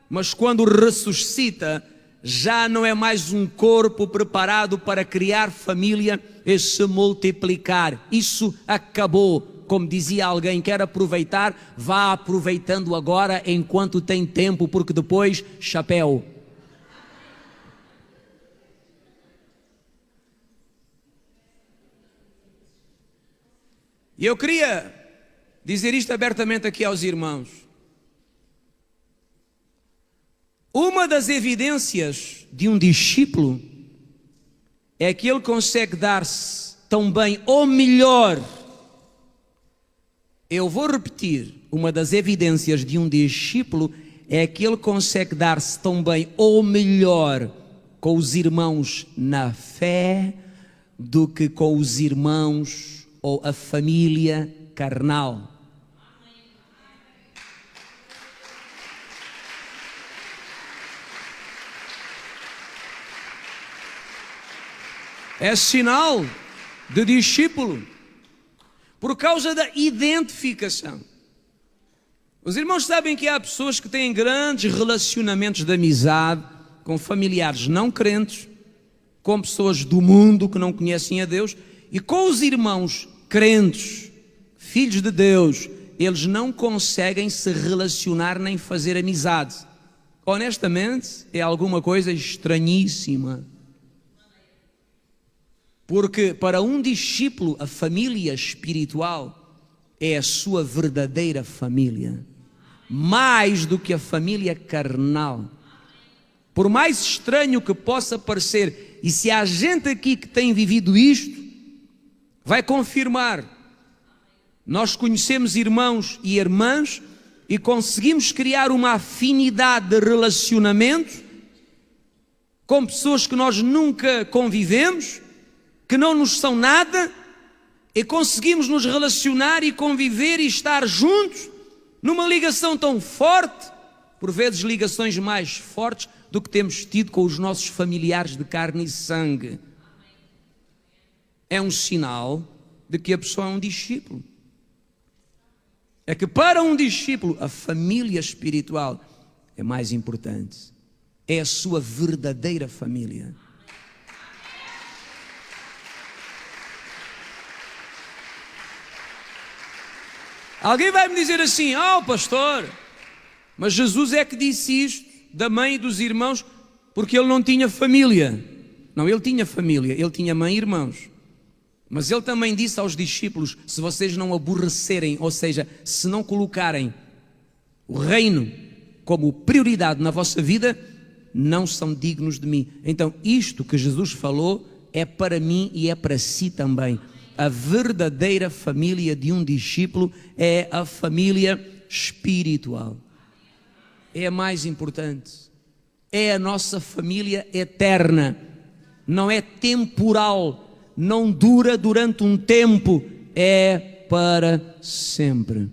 Mas quando ressuscita, já não é mais um corpo preparado para criar família e se multiplicar. Isso acabou. Como dizia alguém: quer aproveitar, vá aproveitando agora enquanto tem tempo, porque depois, chapéu. E eu queria dizer isto abertamente aqui aos irmãos. Uma das evidências de um discípulo é que ele consegue dar-se tão bem ou melhor. Eu vou repetir: uma das evidências de um discípulo é que ele consegue dar-se tão bem ou melhor com os irmãos na fé do que com os irmãos ou a família carnal. É sinal de discípulo, por causa da identificação. Os irmãos sabem que há pessoas que têm grandes relacionamentos de amizade com familiares não crentes, com pessoas do mundo que não conhecem a Deus, e com os irmãos crentes, filhos de Deus, eles não conseguem se relacionar nem fazer amizade. Honestamente, é alguma coisa estranhíssima. Porque para um discípulo, a família espiritual é a sua verdadeira família, mais do que a família carnal. Por mais estranho que possa parecer, e se há gente aqui que tem vivido isto, vai confirmar. Nós conhecemos irmãos e irmãs e conseguimos criar uma afinidade de relacionamento com pessoas que nós nunca convivemos, que não nos são nada, e conseguimos nos relacionar e conviver e estar juntos numa ligação tão forte, por vezes ligações mais fortes do que temos tido com os nossos familiares de carne e sangue. É um sinal de que a pessoa é um discípulo. É que para um discípulo a família espiritual é mais importante. É a sua verdadeira família. Alguém vai me dizer assim: oh pastor, mas Jesus é que disse isto da mãe e dos irmãos porque ele não tinha família. Não, ele tinha família, ele tinha mãe e irmãos. Mas ele também disse aos discípulos: se vocês não aborrecerem, ou seja, se não colocarem o reino como prioridade na vossa vida, não são dignos de mim. Então isto que Jesus falou é para mim e é para si também. A verdadeira família de um discípulo é a família espiritual. É a mais importante. É a nossa família eterna. Não é temporal. Não dura durante um tempo. É para sempre.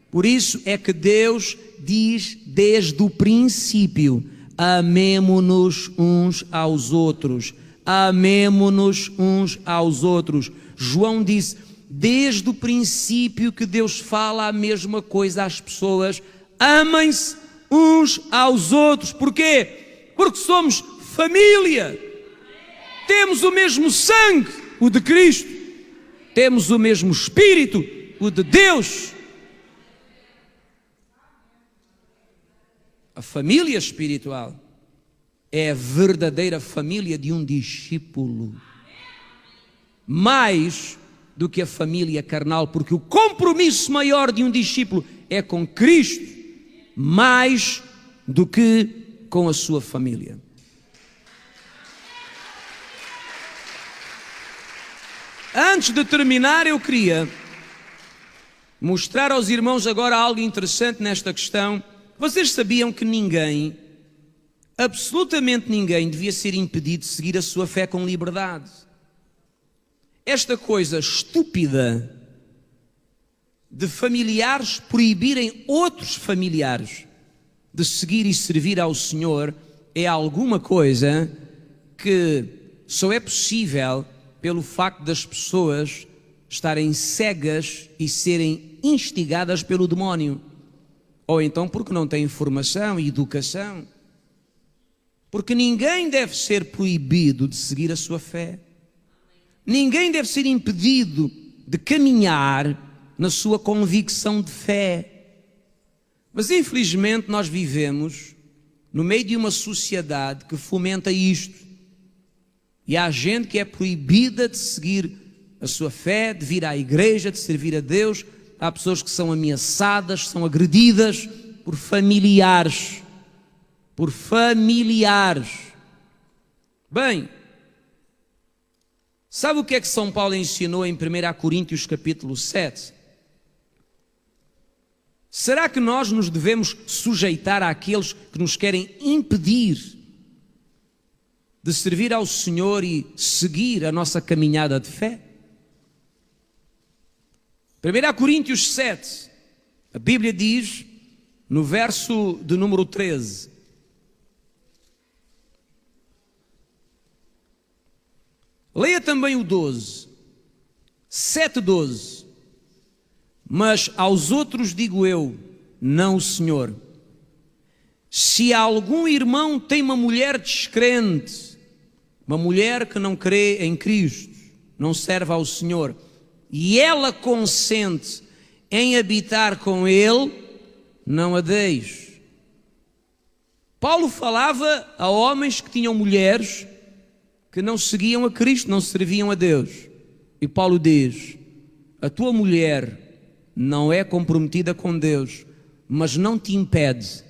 Por isso é que Deus diz desde o princípio: amemo-nos uns aos outros. Amemo-nos uns aos outros. João disse, desde o princípio que Deus fala a mesma coisa às pessoas: amem-se uns aos outros. Porquê? Porque somos família. Temos o mesmo sangue, o de Cristo. Temos o mesmo Espírito, o de Deus. A família espiritual é a verdadeira família de um discípulo. Mais do que a família carnal, porque o compromisso maior de um discípulo é com Cristo, mais do que com a sua família. Antes de terminar, eu queria mostrar aos irmãos agora algo interessante nesta questão. Vocês sabiam que ninguém, absolutamente ninguém, devia ser impedido de seguir a sua fé com liberdade? Esta coisa estúpida de familiares proibirem outros familiares de seguir e servir ao Senhor é alguma coisa que só é possível pelo facto das pessoas estarem cegas e serem instigadas pelo demónio, ou então porque não têm formação e educação. Porque ninguém deve ser proibido de seguir a sua fé. Ninguém deve ser impedido de caminhar na sua convicção de fé. Mas infelizmente nós vivemos no meio de uma sociedade que fomenta isto. E há gente que é proibida de seguir a sua fé, de vir à igreja, de servir a Deus. Há pessoas que são ameaçadas, são agredidas por familiares. Por familiares. Bem, sabe o que é que São Paulo ensinou em 1 Coríntios capítulo 7? Será que nós nos devemos sujeitar àqueles que nos querem impedir de servir ao Senhor e seguir a nossa caminhada de fé? 1 Coríntios 7, a Bíblia diz, no verso de número 13, leia também o 12, 7:12. Mas aos outros digo eu, não o Senhor. Se algum irmão tem uma mulher descrente, uma mulher que não crê em Cristo, não serve ao Senhor, e ela consente em habitar com ele, não a deixe. Paulo falava a homens que tinham mulheres que não seguiam a Cristo, não serviam a Deus. E Paulo diz, a tua mulher não é comprometida com Deus, mas não te impede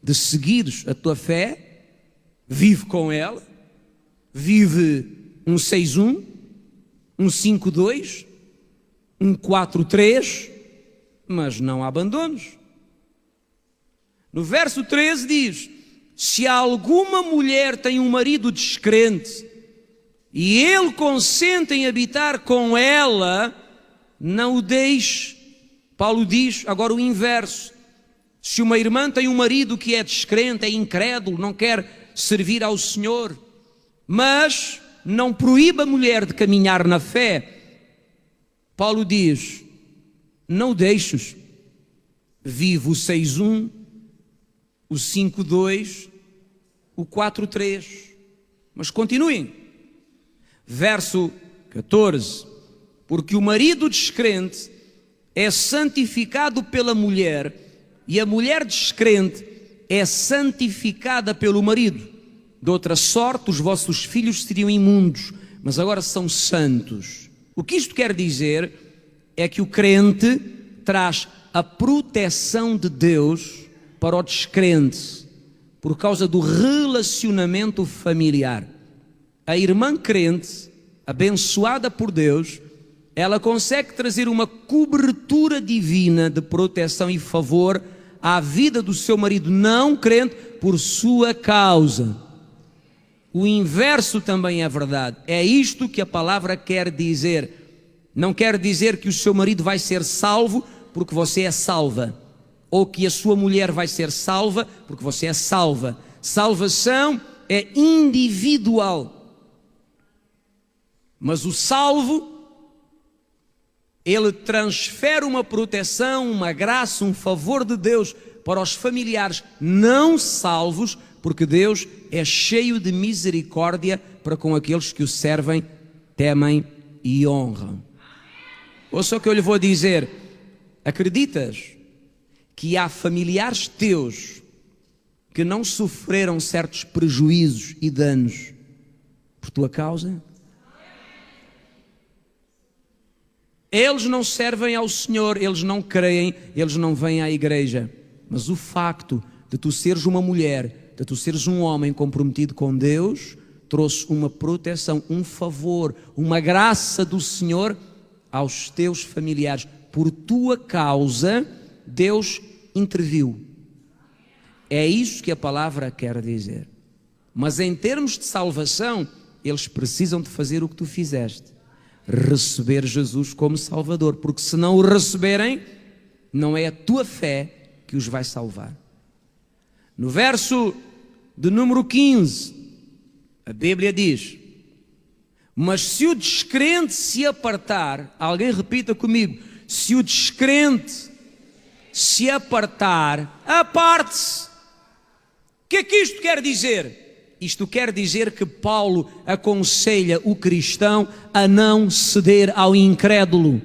de seguires a tua fé, vive com ela, vive um 6-1, um 5-2, um 4-3, mas não a abandones. No verso 13 diz, se alguma mulher tem um marido descrente e ele consente em habitar com ela, não o deixe. Paulo diz agora o inverso. Se uma irmã tem um marido que é descrente, é incrédulo, não quer servir ao Senhor, mas não proíbe a mulher de caminhar na fé, Paulo diz, não o deixes. Vive o 6-1, o 5-2, o 4-3. Mas continuem. Verso 14. Porque o marido descrente é santificado pela mulher, e a mulher descrente é santificada pelo marido. De outra sorte, os vossos filhos seriam imundos, mas agora são santos. O que isto quer dizer é que o crente traz a proteção de Deus para o descrente, por causa do relacionamento familiar. A irmã crente, abençoada por Deus, ela consegue trazer uma cobertura divina de proteção e favor à vida do seu marido não crente por sua causa. O inverso também é verdade. É isto que a palavra quer dizer. Não quer dizer que o seu marido vai ser salvo porque você é salva, ou que a sua mulher vai ser salva porque você é salva. Salvação é individual. Mas o salvo, ele transfere uma proteção, uma graça, um favor de Deus para os familiares não salvos, porque Deus é cheio de misericórdia para com aqueles que o servem, temem e honram. Ouça o que eu lhe vou dizer. Acreditas que há familiares teus que não sofreram certos prejuízos e danos por tua causa? Eles não servem ao Senhor, eles não creem, eles não vêm à igreja. Mas o facto de tu seres uma mulher, de tu seres um homem comprometido com Deus, trouxe uma proteção, um favor, uma graça do Senhor aos teus familiares. Por tua causa, Deus interviu. É isso que a palavra quer dizer. Mas em termos de salvação, eles precisam de fazer o que tu fizeste. Receber Jesus como Salvador. Porque se não o receberem, não é a tua fé que os vai salvar. No verso de número 15, a Bíblia diz: mas se o descrente se apartar, alguém repita comigo, se o descrente se apartar, aparte-se. O que é que isto quer dizer? Isto quer dizer que Paulo aconselha o cristão a não ceder ao incrédulo.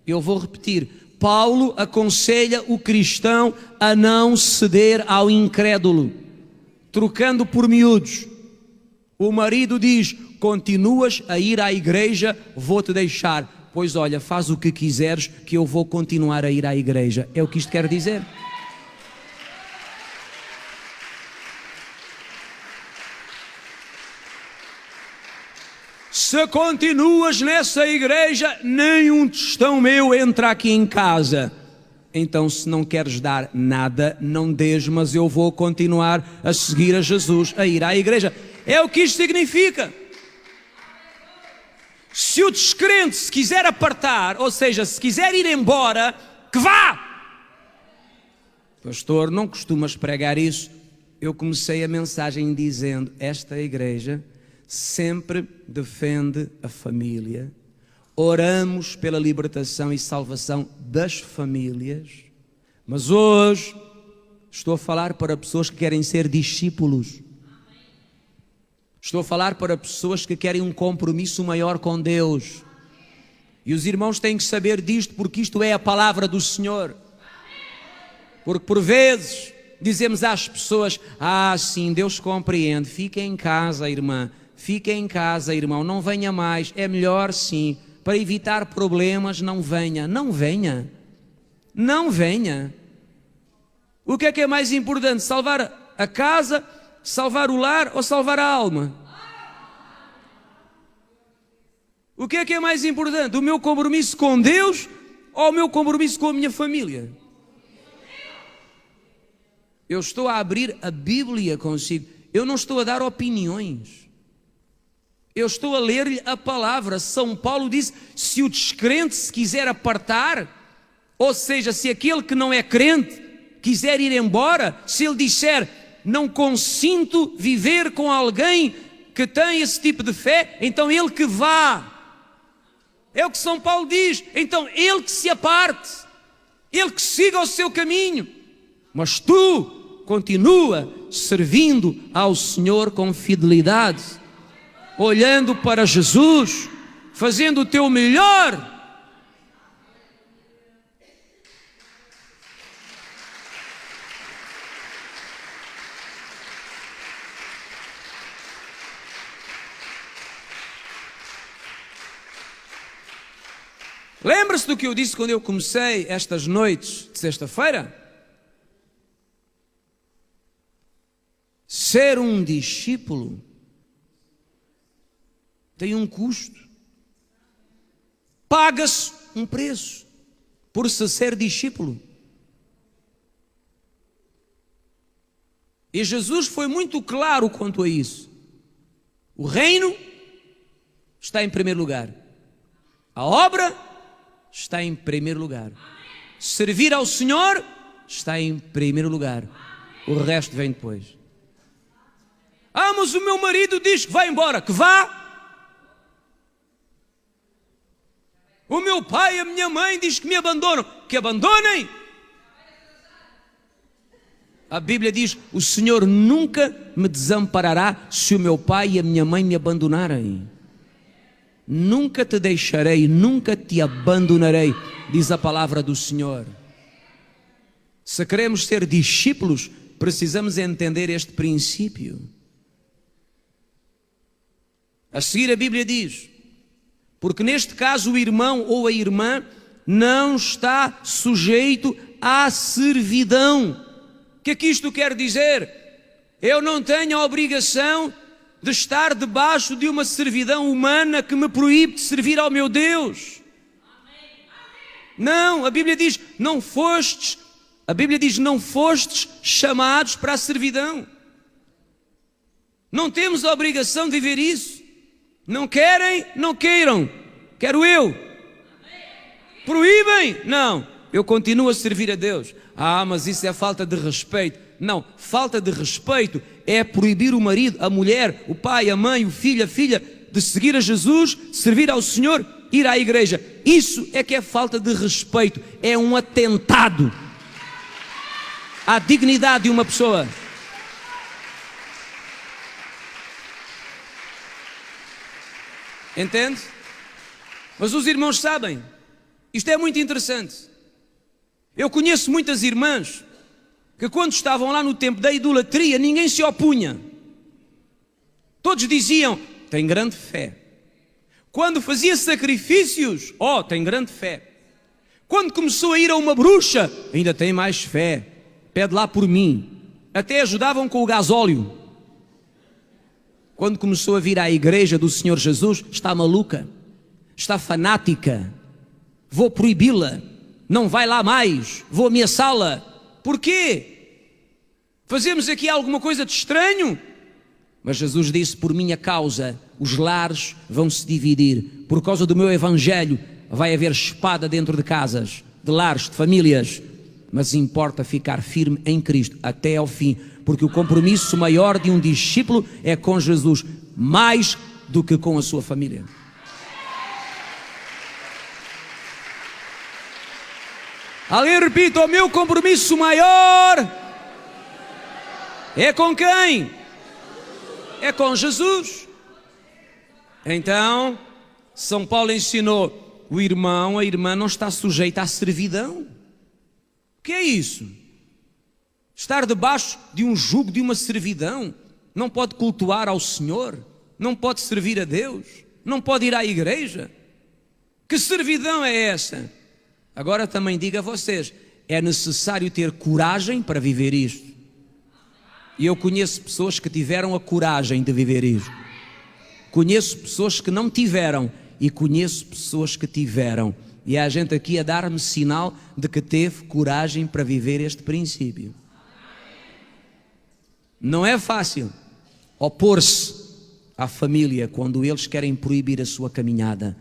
Eu vou repetir. Paulo aconselha o cristão a não ceder ao incrédulo. Trocando por miúdos. O marido diz: continuas a ir à igreja, vou-te deixar. Pois olha, faz o que quiseres, que eu vou continuar a ir à igreja. É o que isto quer dizer. Se continuas nessa igreja, nenhum tostão meu entra aqui em casa. Então, se não queres dar nada, não dês, mas eu vou continuar a seguir a Jesus, a ir à igreja. É o que isto significa. Se o descrente se quiser apartar, ou seja, se quiser ir embora, que vá! Pastor, não costumas pregar isso? Eu comecei a mensagem dizendo: esta igreja sempre defende a família. Oramos pela libertação e salvação das famílias. Mas hoje estou a falar para pessoas que querem ser discípulos. Estou a falar para pessoas que querem um compromisso maior com Deus. E os irmãos têm que saber disto, porque isto é a palavra do Senhor. Porque por vezes dizemos às pessoas: ah, sim, Deus compreende, fique em casa, irmã, fique em casa, irmão, não venha mais, é melhor sim, para evitar problemas, não venha. Não venha, não venha. O que é mais importante? Salvar a casa, salvar o lar ou salvar a alma? O que é mais importante? O meu compromisso com Deus ou o meu compromisso com a minha família? Eu estou a abrir a Bíblia consigo. Eu não estou a dar opiniões. Eu estou a ler-lhe a palavra. São Paulo diz: se o descrente se quiser apartar, ou seja, se aquele que não é crente quiser ir embora, se ele disser: não consinto viver com alguém que tem esse tipo de fé, então ele que vá. É o que São Paulo diz. Então ele que se aparte, ele que siga o seu caminho. Mas tu continua servindo ao Senhor com fidelidade, olhando para Jesus, fazendo o teu melhor. Lembra-se do que eu disse quando eu comecei estas noites de sexta-feira? Ser um discípulo tem um custo. Paga-se um preço por se ser discípulo. E Jesus foi muito claro quanto a isso. O reino está em primeiro lugar. A obra está em primeiro lugar. Servir ao Senhor está em primeiro lugar. O resto vem depois. Ah, mas o meu marido diz que vai embora. Que vá. O meu pai e a minha mãe diz que me abandonam. Que abandonem. A Bíblia diz: o Senhor nunca me desamparará se o meu pai e a minha mãe me abandonarem. Nunca te deixarei, nunca te abandonarei, diz a palavra do Senhor. Se queremos ser discípulos, precisamos entender este princípio. A seguir a Bíblia diz: Porque neste caso o irmão ou a irmã não está sujeito à servidão. O que é que isto quer dizer? Eu não tenho a obrigação de estar debaixo de uma servidão humana que me proíbe de servir ao meu Deus. Não, a Bíblia diz, não fostes chamados para a servidão. Não temos a obrigação de viver isso. Não querem, não queiram. Quero eu. Proíbem? Não. Eu continuo a servir a Deus. Ah, mas isso é falta de respeito. Não, falta de respeito é proibir o marido, a mulher, o pai, a mãe, o filho, a filha de seguir a Jesus, servir ao Senhor, ir à igreja. Isso é que é falta de respeito. É um atentado à dignidade de uma pessoa. Entende? Mas os irmãos sabem, isto é muito interessante. Eu conheço muitas irmãs que quando estavam lá no tempo da idolatria, ninguém se opunha. Todos diziam, tem grande fé. Quando fazia sacrifícios, tem grande fé. Quando começou a ir a uma bruxa, ainda tem mais fé. Pede lá por mim. Até ajudavam com o gasóleo. Quando começou a vir à igreja do Senhor Jesus, está maluca, está fanática, vou proibi-la, não vai lá mais, vou ameaçá-la. Porquê? Fazemos aqui alguma coisa de estranho? Mas Jesus disse, por minha causa, os lares vão se dividir. Por causa do meu evangelho, vai haver espada dentro de casas, de lares, de famílias. Mas importa ficar firme em Cristo até ao fim, porque o compromisso maior de um discípulo é com Jesus, mais do que com a sua família. Alguém repita, o meu compromisso maior é com quem? É com Jesus. Então, São Paulo ensinou, o irmão, a irmã não está sujeita à servidão. O que é isso? Estar debaixo de um jugo, de uma servidão. Não pode cultuar ao Senhor, não pode servir a Deus, não pode ir à igreja. Que servidão é essa? Agora também digo a vocês, é necessário ter coragem para viver isto. E eu conheço pessoas que tiveram a coragem de viver isto. Conheço pessoas que não tiveram e conheço pessoas que tiveram. E há gente aqui a dar-me sinal de que teve coragem para viver este princípio. Não é fácil opor-se à família quando eles querem proibir a sua caminhada.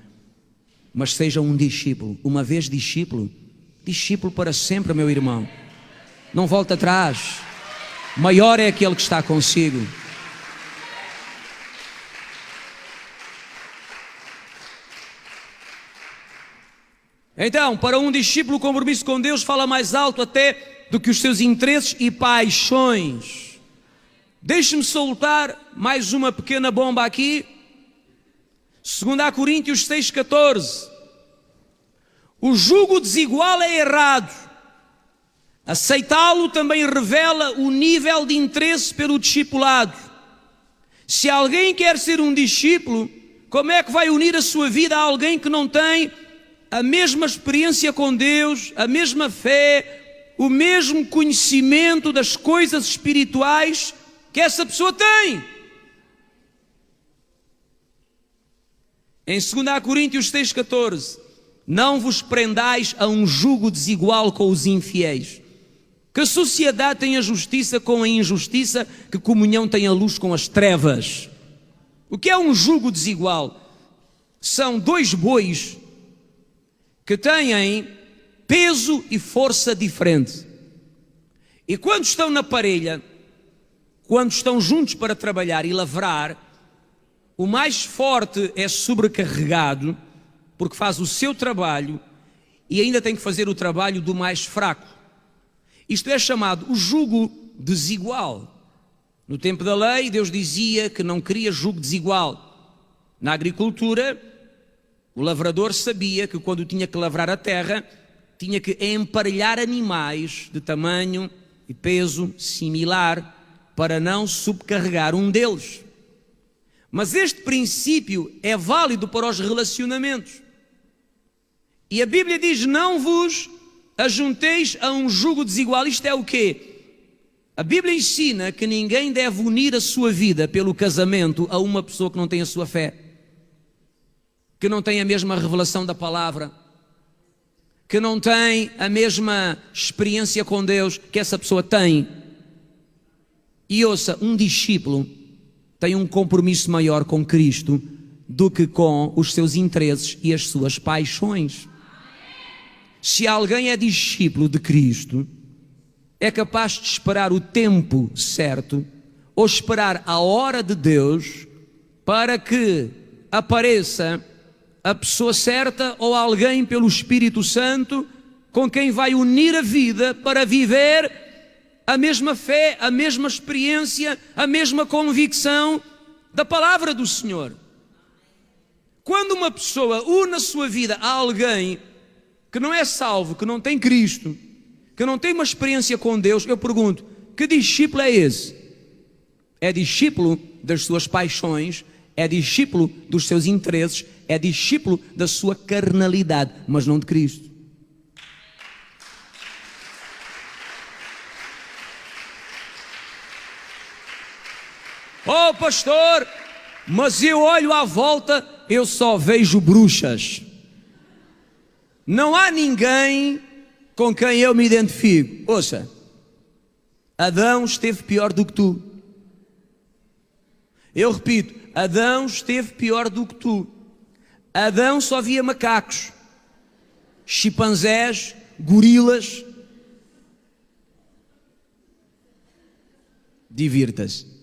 Mas seja um discípulo, uma vez discípulo, discípulo para sempre, meu irmão. Não volte atrás. Maior é aquele que está consigo. Então, para um discípulo, o compromisso com Deus fala mais alto até do que os seus interesses e paixões. Deixe-me soltar mais uma pequena bomba aqui. 2 Coríntios 6,14. O jugo desigual é errado. Aceitá-lo também revela o nível de interesse pelo discipulado. Se alguém quer ser um discípulo, como é que vai unir a sua vida a alguém que não tem a mesma experiência com Deus, a mesma fé, o mesmo conhecimento das coisas espirituais que essa pessoa tem? Em 2 Coríntios 6,14, não vos prendais a um jugo desigual com os infiéis. Que sociedade tem a justiça com a injustiça? Que comunhão tem a luz com as trevas? O que é um jugo desigual? São dois bois que têm peso e força diferente. E quando estão na parelha, quando estão juntos para trabalhar e lavrar, o mais forte é sobrecarregado, porque faz o seu trabalho e ainda tem que fazer o trabalho do mais fraco. Isto é chamado o jugo desigual. No tempo da lei, Deus dizia que não queria jugo desigual. Na agricultura, o lavrador sabia que quando tinha que lavrar a terra, tinha que emparelhar animais de tamanho e peso similar para não subcarregar um deles. Mas este princípio é válido para os relacionamentos. E a Bíblia diz: não vos ajunteis a um jugo desigual. Isto é o quê? A Bíblia ensina que ninguém deve unir a sua vida pelo casamento a uma pessoa que não tem a sua fé, que não tem a mesma revelação da palavra, que não tem a mesma experiência com Deus que essa pessoa tem. E ouça, um discípulo tem um compromisso maior com Cristo do que com os seus interesses e as suas paixões. Se alguém é discípulo de Cristo, é capaz de esperar o tempo certo ou esperar a hora de Deus para que apareça a pessoa certa ou alguém pelo Espírito Santo com quem vai unir a vida para viver a mesma fé, a mesma experiência, a mesma convicção da palavra do Senhor. Quando uma pessoa une a sua vida a alguém que não é salvo, que não tem Cristo, que não tem uma experiência com Deus, eu pergunto: que discípulo é esse? É discípulo das suas paixões, é discípulo dos seus interesses, é discípulo da sua carnalidade, mas não de Cristo. Oh pastor, mas eu olho à volta, eu só vejo bruxas. Não há ninguém com quem eu me identifico. Ouça, Adão esteve pior do que tu. Eu repito, Adão esteve pior do que tu. Adão só via macacos, chimpanzés, gorilas. Divirta-se.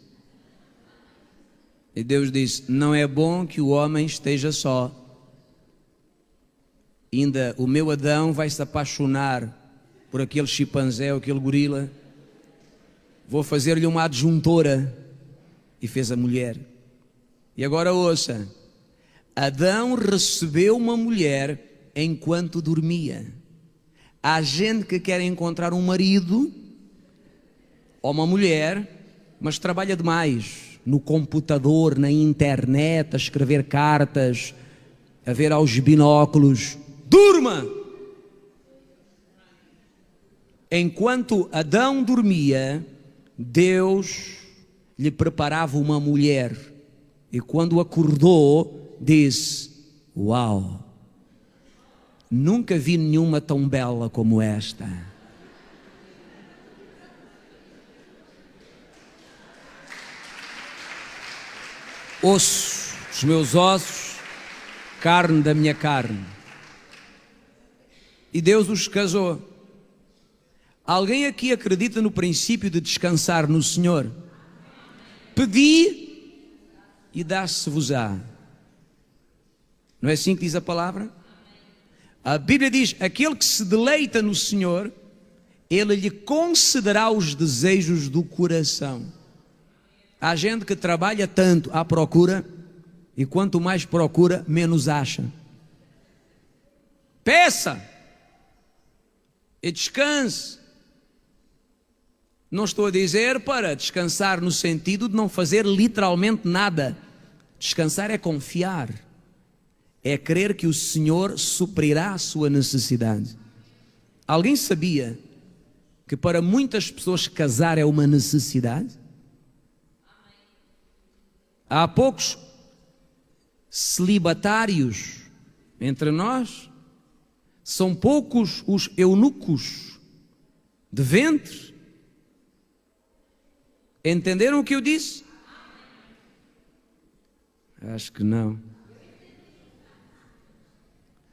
E Deus disse: não é bom que o homem esteja só. Ainda o meu Adão vai se apaixonar por aquele chimpanzé ou aquele gorila. Vou fazer-lhe uma adjuntora. E fez a mulher. E agora ouça: Adão recebeu uma mulher enquanto dormia. Há gente que quer encontrar um marido ou uma mulher, mas trabalha demais no computador, na internet, a escrever cartas, a ver aos binóculos. Durma! Enquanto Adão dormia, Deus lhe preparava uma mulher. E quando acordou, disse: uau, nunca vi nenhuma tão bela como esta. Osso dos meus ossos, carne da minha carne. E Deus os casou. Alguém aqui acredita no princípio de descansar no Senhor? Pedi e dá-se-vos-á. Não é assim que diz a palavra? A Bíblia diz: aquele que se deleita no Senhor, Ele lhe concederá os desejos do coração. Há gente que trabalha tanto à procura, e quanto mais procura, menos acha. Peça e descanse. Não estou a dizer para descansar no sentido de não fazer literalmente nada. Descansar é confiar, é crer que o Senhor suprirá a sua necessidade. Alguém sabia que para muitas pessoas casar é uma necessidade? Há poucos celibatários entre nós. São poucos os eunucos de ventre. Entenderam o que eu disse? Acho que não.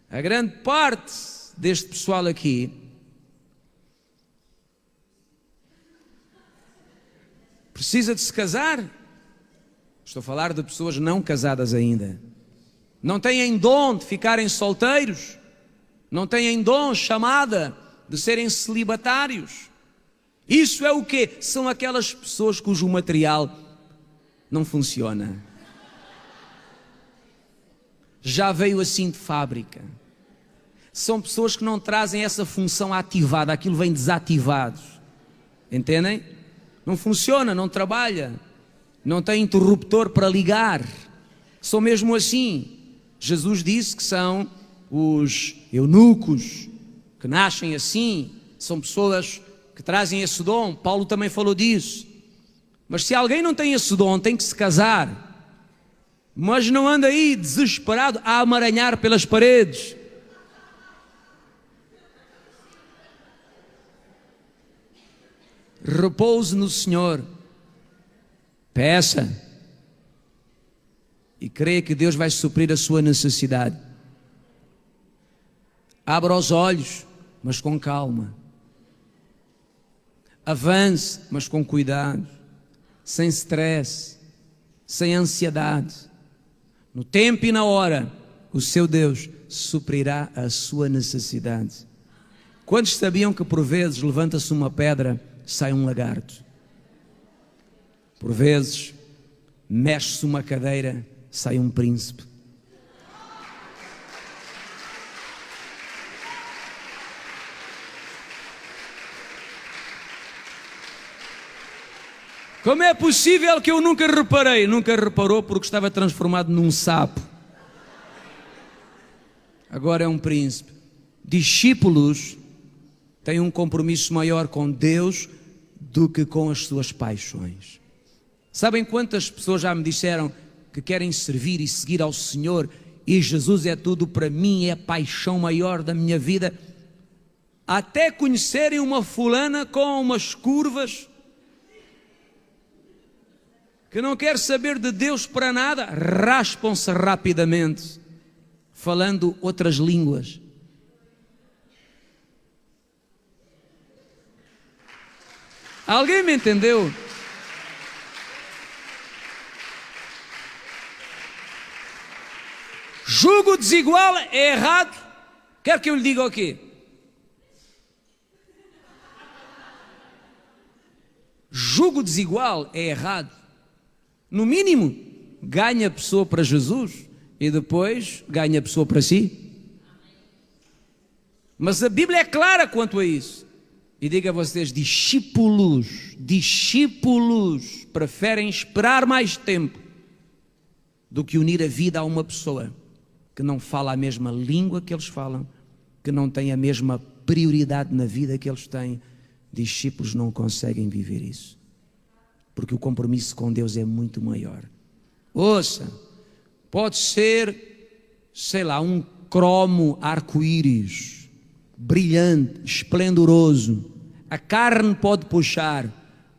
A grande parte deste pessoal aqui precisa de se casar. Estou a falar de pessoas não casadas ainda. Não têm dom de ficarem solteiros. Não têm dom, chamada, de serem celibatários. Isso é o quê? São aquelas pessoas cujo material não funciona. Já veio assim de fábrica. São pessoas que não trazem essa função ativada, aquilo vem desativado. Entendem? Não funciona, não trabalha. não têm interruptor para ligar, são mesmo assim. Jesus disse que são os eunucos, que nascem assim, são pessoas que trazem esse dom. Paulo também falou disso. Mas se alguém não tem esse dom, tem que se casar, mas não anda aí desesperado a amaranhar pelas paredes. Repouse no Senhor, peça e creia que Deus vai suprir a sua necessidade. Abra os olhos, mas com calma. Avance, mas com cuidado, sem stress, sem ansiedade. No tempo e na hora, o seu Deus suprirá a sua necessidade. Quantos sabiam que por vezes levanta-se uma pedra, sai um lagarto? Por vezes mexe-se uma cadeira, sai um príncipe. Como é possível que eu nunca reparei? Nunca reparou porque estava transformado num sapo. Agora é um príncipe. Discípulos têm um compromisso maior com Deus do que com as suas paixões. Sabem quantas pessoas já me disseram que querem servir e seguir ao Senhor e Jesus é tudo para mim, é a paixão maior da minha vida, até conhecerem uma fulana com umas curvas, que não quer saber de Deus para nada, raspam-se rapidamente, falando outras línguas. Alguém me entendeu? Jugo desigual é errado. Quer que eu lhe diga o quê? Jugo desigual é errado. No mínimo, ganha a pessoa para Jesus e depois ganha a pessoa para si. Mas a Bíblia é clara quanto a isso. E diga a vocês, discípulos preferem esperar mais tempo do que unir a vida a uma pessoa que não fala a mesma língua que eles falam, que não tem a mesma prioridade na vida que eles têm. Discípulos não conseguem viver isso, porque o compromisso com Deus é muito maior. Ouça, pode ser, sei lá, um cromo arco-íris, brilhante, esplendoroso. A carne pode puxar,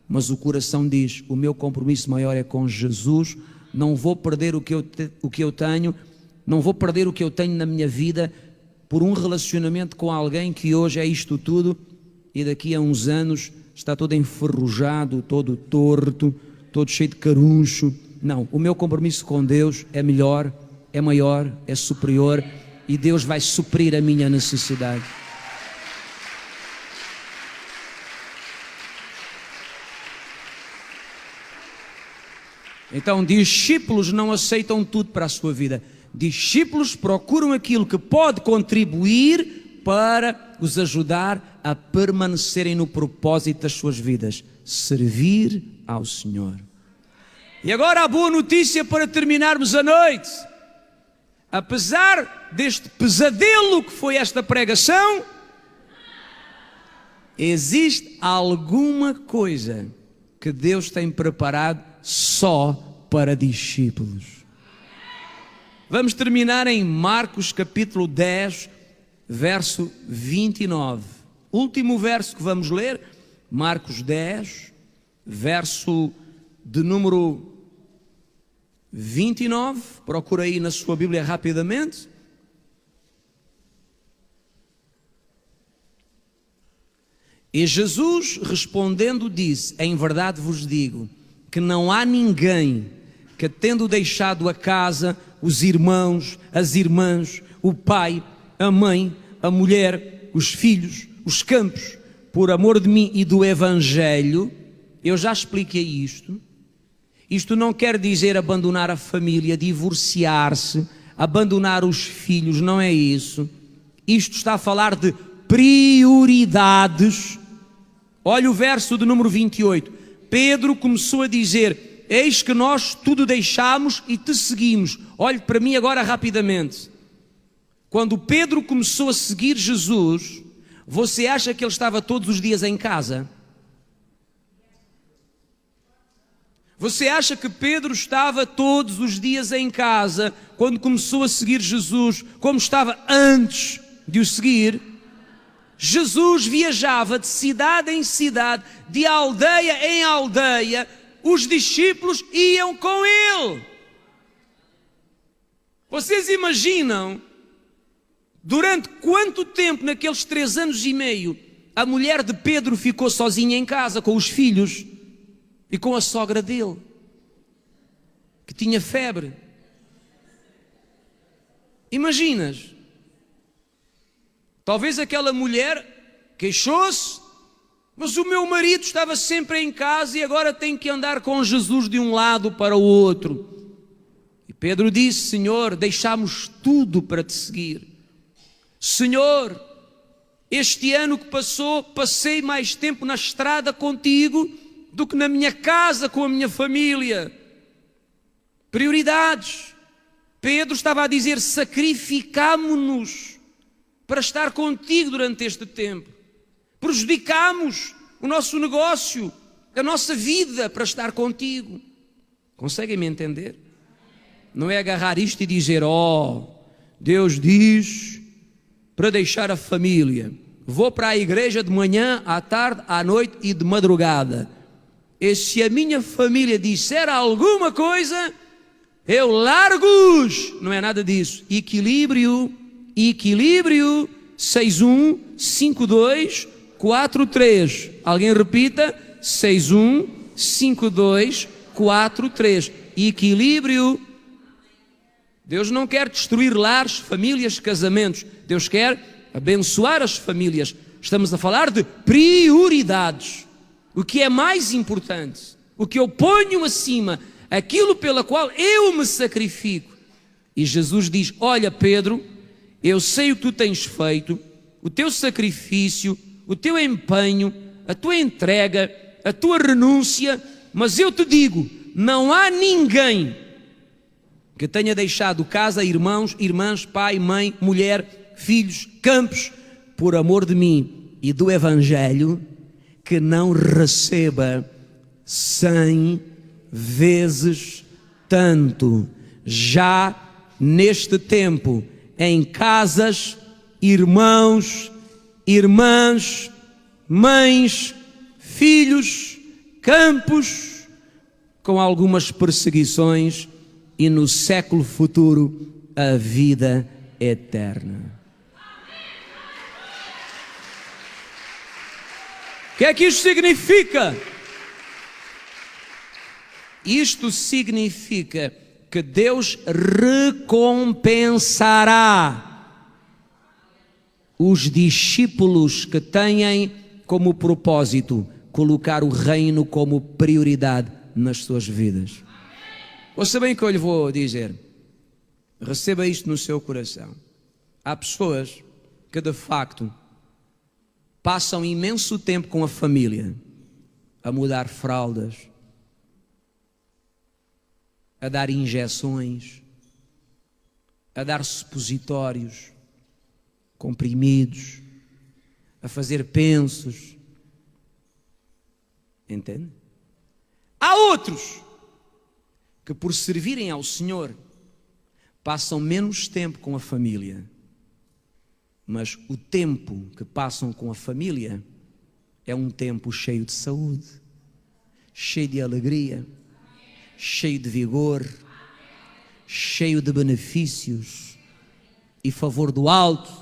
mas o coração diz, o meu compromisso maior é com Jesus, não vou perder o que eu tenho, não vou perder o que eu tenho na minha vida por um relacionamento com alguém que hoje é isto tudo e daqui a uns anos está todo enferrujado, todo torto, todo cheio de caruncho. Não, o meu compromisso com Deus é melhor, é maior, é superior e Deus vai suprir a minha necessidade. Então, discípulos não aceitam tudo para a sua vida. Discípulos procuram aquilo que pode contribuir para os ajudar a permanecerem no propósito das suas vidas, servir ao Senhor. E agora a boa notícia para terminarmos a noite. Apesar deste pesadelo que foi esta pregação, existe alguma coisa que Deus tem preparado só para discípulos. Vamos terminar em Marcos capítulo 10, verso 29. Último verso que vamos ler, Marcos 10, verso de número 29. Procura aí na sua Bíblia rapidamente. E Jesus respondendo disse, em verdade vos digo, que não há ninguém que tendo deixado a casa, os irmãos, as irmãs, o pai, a mãe, a mulher, os filhos, os campos, por amor de mim e do Evangelho, eu já expliquei isto. Isto não quer dizer abandonar a família, divorciar-se, abandonar os filhos, não é isso. Isto está a falar de prioridades. Olha o verso de número 28. Pedro começou a dizer, eis que nós tudo deixamos e te seguimos. Olhe para mim agora rapidamente. Quando Pedro começou a seguir Jesus, você acha que ele estava todos os dias em casa? Você acha que Pedro estava todos os dias em casa quando começou a seguir Jesus, como estava antes de o seguir? Jesus viajava de cidade em cidade, de aldeia em aldeia, os discípulos iam com ele. Vocês imaginam durante quanto tempo, naqueles 3 anos e meio, a mulher de Pedro ficou sozinha em casa com os filhos e com a sogra dele, que tinha febre? Imaginas? Talvez aquela mulher queixou-se, mas o meu marido estava sempre em casa e agora tem que andar com Jesus de um lado para o outro. E Pedro disse: Senhor, deixamos tudo para te seguir. Senhor, este ano que passou, passei mais tempo na estrada contigo do que na minha casa com a minha família. Prioridades. Pedro estava a dizer: sacrificamo-nos para estar contigo durante este tempo. Prejudicamos o nosso negócio, a nossa vida para estar contigo. Conseguem me entender? Não é agarrar isto e dizer: Deus diz para deixar a família. Vou para a igreja de manhã, à tarde, à noite e de madrugada. E se a minha família disser alguma coisa, eu largo-os. Não é nada disso. Equilíbrio. 615243. Alguém repita: 615243. Equilíbrio. Deus não quer destruir lares, famílias, casamentos. Deus quer abençoar as famílias. Estamos a falar de prioridades. O que é mais importante, o que eu ponho acima, aquilo pela qual eu me sacrifico. E Jesus diz: olha, Pedro, eu sei o que tu tens feito, o teu sacrifício, o teu empenho, a tua entrega, a tua renúncia, mas eu te digo, não há ninguém que tenha deixado casa, irmãos, irmãs, pai, mãe, mulher, filhos, campos, por amor de mim e do Evangelho, que não receba 100 vezes tanto. Já neste tempo, em casas, irmãos, irmãs, mães, filhos, campos, com algumas perseguições, e no século futuro a vida eterna. O que é que isto significa? Isto significa que Deus recompensará os discípulos que têm como propósito colocar o reino como prioridade nas suas vidas. Ouça bem o que eu lhe vou dizer. Receba isto no seu coração. Há pessoas que de facto passam imenso tempo com a família, a mudar fraldas, a dar injeções, a dar supositórios, comprimidos, a fazer pensos. Entende? Há outros que, por servirem ao Senhor, passam menos tempo com a família, mas o tempo que passam com a família é um tempo cheio de saúde, cheio de alegria, cheio de vigor, cheio de benefícios e favor do alto.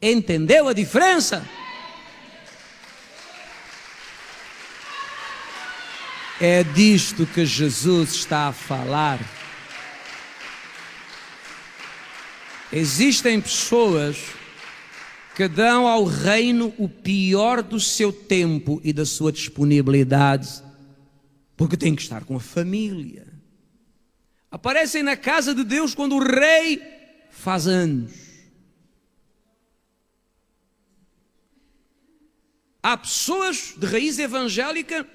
Entendeu a diferença? É disto que Jesus está a falar. Existem pessoas que dão ao reino o pior do seu tempo e da sua disponibilidade, porque têm que estar com a família. Aparecem na casa de Deus quando o rei faz anos. Há pessoas de raiz evangélica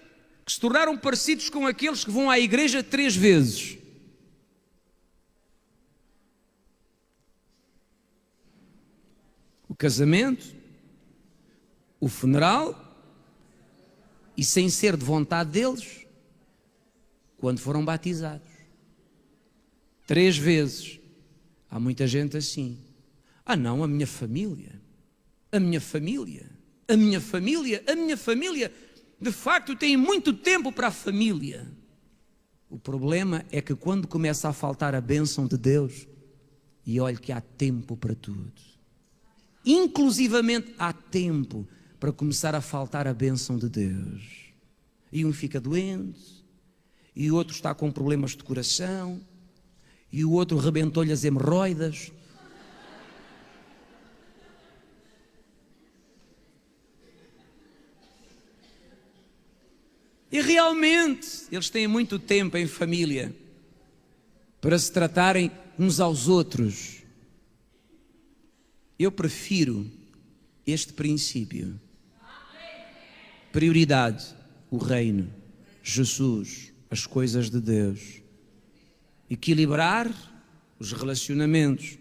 que se tornaram parecidos com aqueles que vão à igreja 3 vezes. O casamento, o funeral, e sem ser de vontade deles, quando foram batizados. 3 vezes. Há muita gente assim. Ah não, a minha família. De facto tem muito tempo para a família. O problema é que quando começa a faltar a bênção de Deus, e olhe que há tempo para tudo. Inclusivamente há tempo para começar a faltar a bênção de Deus. E um fica doente, e o outro está com problemas de coração, e o outro rebentou-lhe as hemorroidas. E realmente eles têm muito tempo em família para se tratarem uns aos outros. Eu prefiro este princípio. Prioridade, o reino, Jesus, as coisas de Deus. Equilibrar os relacionamentos.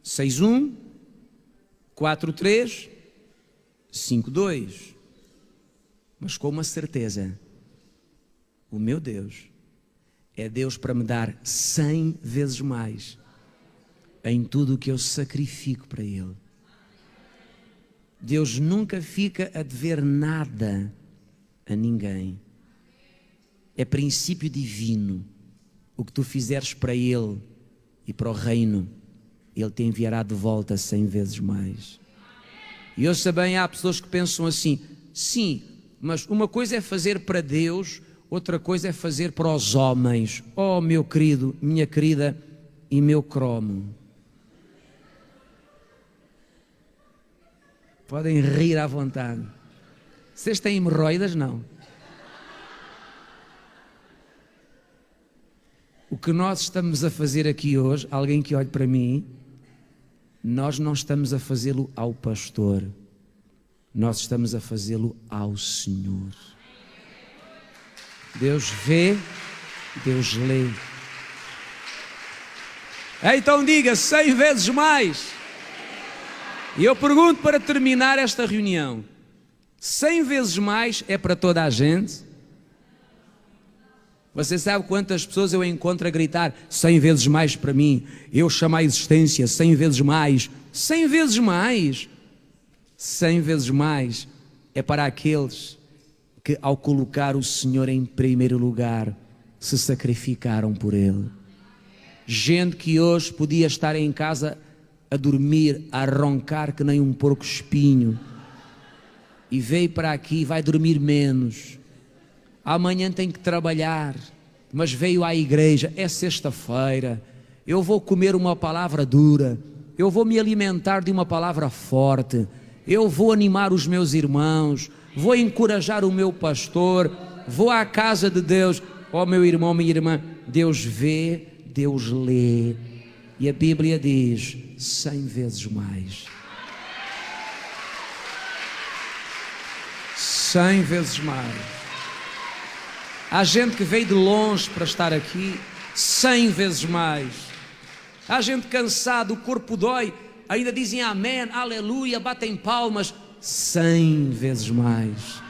6-1, 4-3, 5-2. Mas com uma certeza. O meu Deus é Deus para me dar 100 vezes mais em tudo o que eu sacrifico para Ele. Deus nunca fica a dever nada a ninguém. É princípio divino. O que tu fizeres para Ele e para o reino, Ele te enviará de volta 100 vezes mais. E eu sei bem, há pessoas que pensam assim, sim, mas uma coisa é fazer para Deus, outra coisa é fazer para os homens. Oh, meu querido, minha querida e meu cromo. Podem rir à vontade. Vocês têm hemorroidas? Não. O que nós estamos a fazer aqui hoje, alguém que olhe para mim, nós não estamos a fazê-lo ao pastor. Nós estamos a fazê-lo ao Senhor. Deus vê, Deus lê. Então diga 100 vezes mais. E eu pergunto para terminar esta reunião: 100 vezes mais é para toda a gente? Você sabe quantas pessoas eu encontro a gritar 100 vezes mais para mim? Eu chamo à existência 100 vezes mais. 100 vezes mais. 100 vezes mais é para aqueles que, ao colocar o Senhor em primeiro lugar, se sacrificaram por Ele. Gente que hoje podia estar em casa a dormir, a roncar que nem um porco espinho, e veio para aqui e vai dormir menos. Amanhã tem que trabalhar, mas veio à igreja, é sexta-feira, eu vou comer uma palavra dura, eu vou me alimentar de uma palavra forte, eu vou animar os meus irmãos, vou encorajar o meu pastor, vou à casa de Deus. Ó meu irmão, minha irmã, Deus vê, Deus lê, e a Bíblia diz 100 vezes mais. 100 vezes mais. Há gente que veio de longe para estar aqui, 100 vezes mais. Há gente cansada, o corpo dói, ainda dizem amém, aleluia, batem palmas, 100 vezes mais.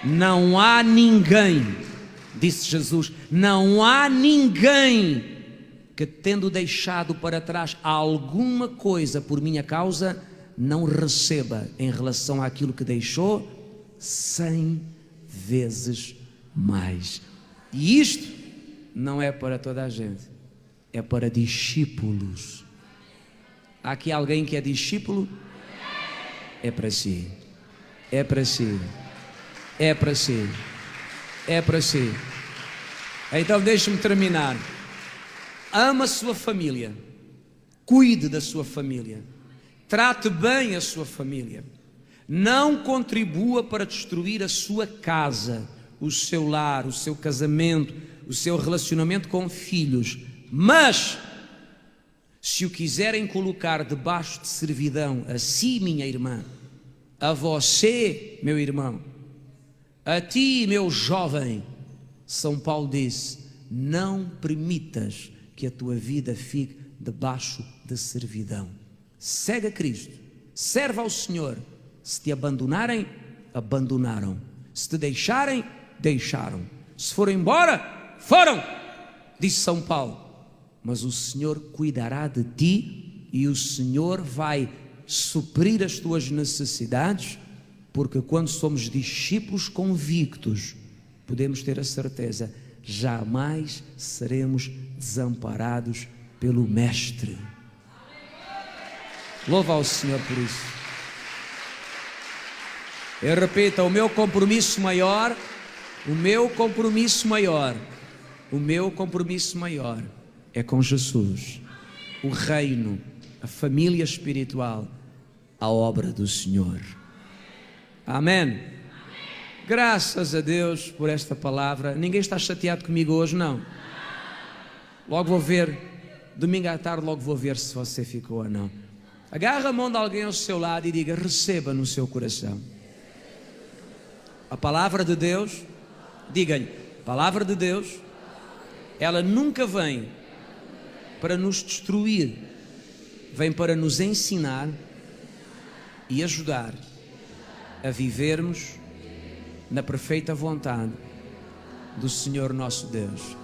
Não há ninguém, disse Jesus, não há ninguém que, tendo deixado para trás alguma coisa por minha causa, não receba em relação àquilo que deixou 100 vezes mais. E isto não é para toda a gente, é para discípulos. Há aqui alguém que é discípulo? É para si, é para si, é para si, é para si. Então deixe-me terminar. Ama a sua família, cuide da sua família, trate bem a sua família, não contribua para destruir a sua casa, o seu lar, o seu casamento, o seu relacionamento com filhos, mas se o quiserem colocar debaixo de servidão a si, minha irmã, a você, meu irmão, a ti, meu jovem, São Paulo disse: não permitas que a tua vida fique debaixo de servidão. Segue a Cristo, serve ao Senhor. Se te abandonarem, abandonaram. Se te deixarem, deixaram. Se forem embora, foram, disse São Paulo. Mas o Senhor cuidará de ti e o Senhor vai suprir as tuas necessidades, porque quando somos discípulos convictos, podemos ter a certeza, jamais seremos desamparados pelo Mestre. Louva ao Senhor por isso. Eu repito, o meu compromisso maior é com Jesus, o reino, a família espiritual, a obra do Senhor. Amém. Graças a Deus por esta palavra. Ninguém está chateado comigo hoje, não? Logo vou ver, domingo à tarde logo vou ver se você ficou ou não. Agarra a mão de alguém ao seu lado e diga: receba no seu coração a palavra de Deus. Diga-lhe: palavra de Deus, ela nunca vem para nos destruir, vem para nos ensinar e ajudar a vivermos na perfeita vontade do Senhor nosso Deus.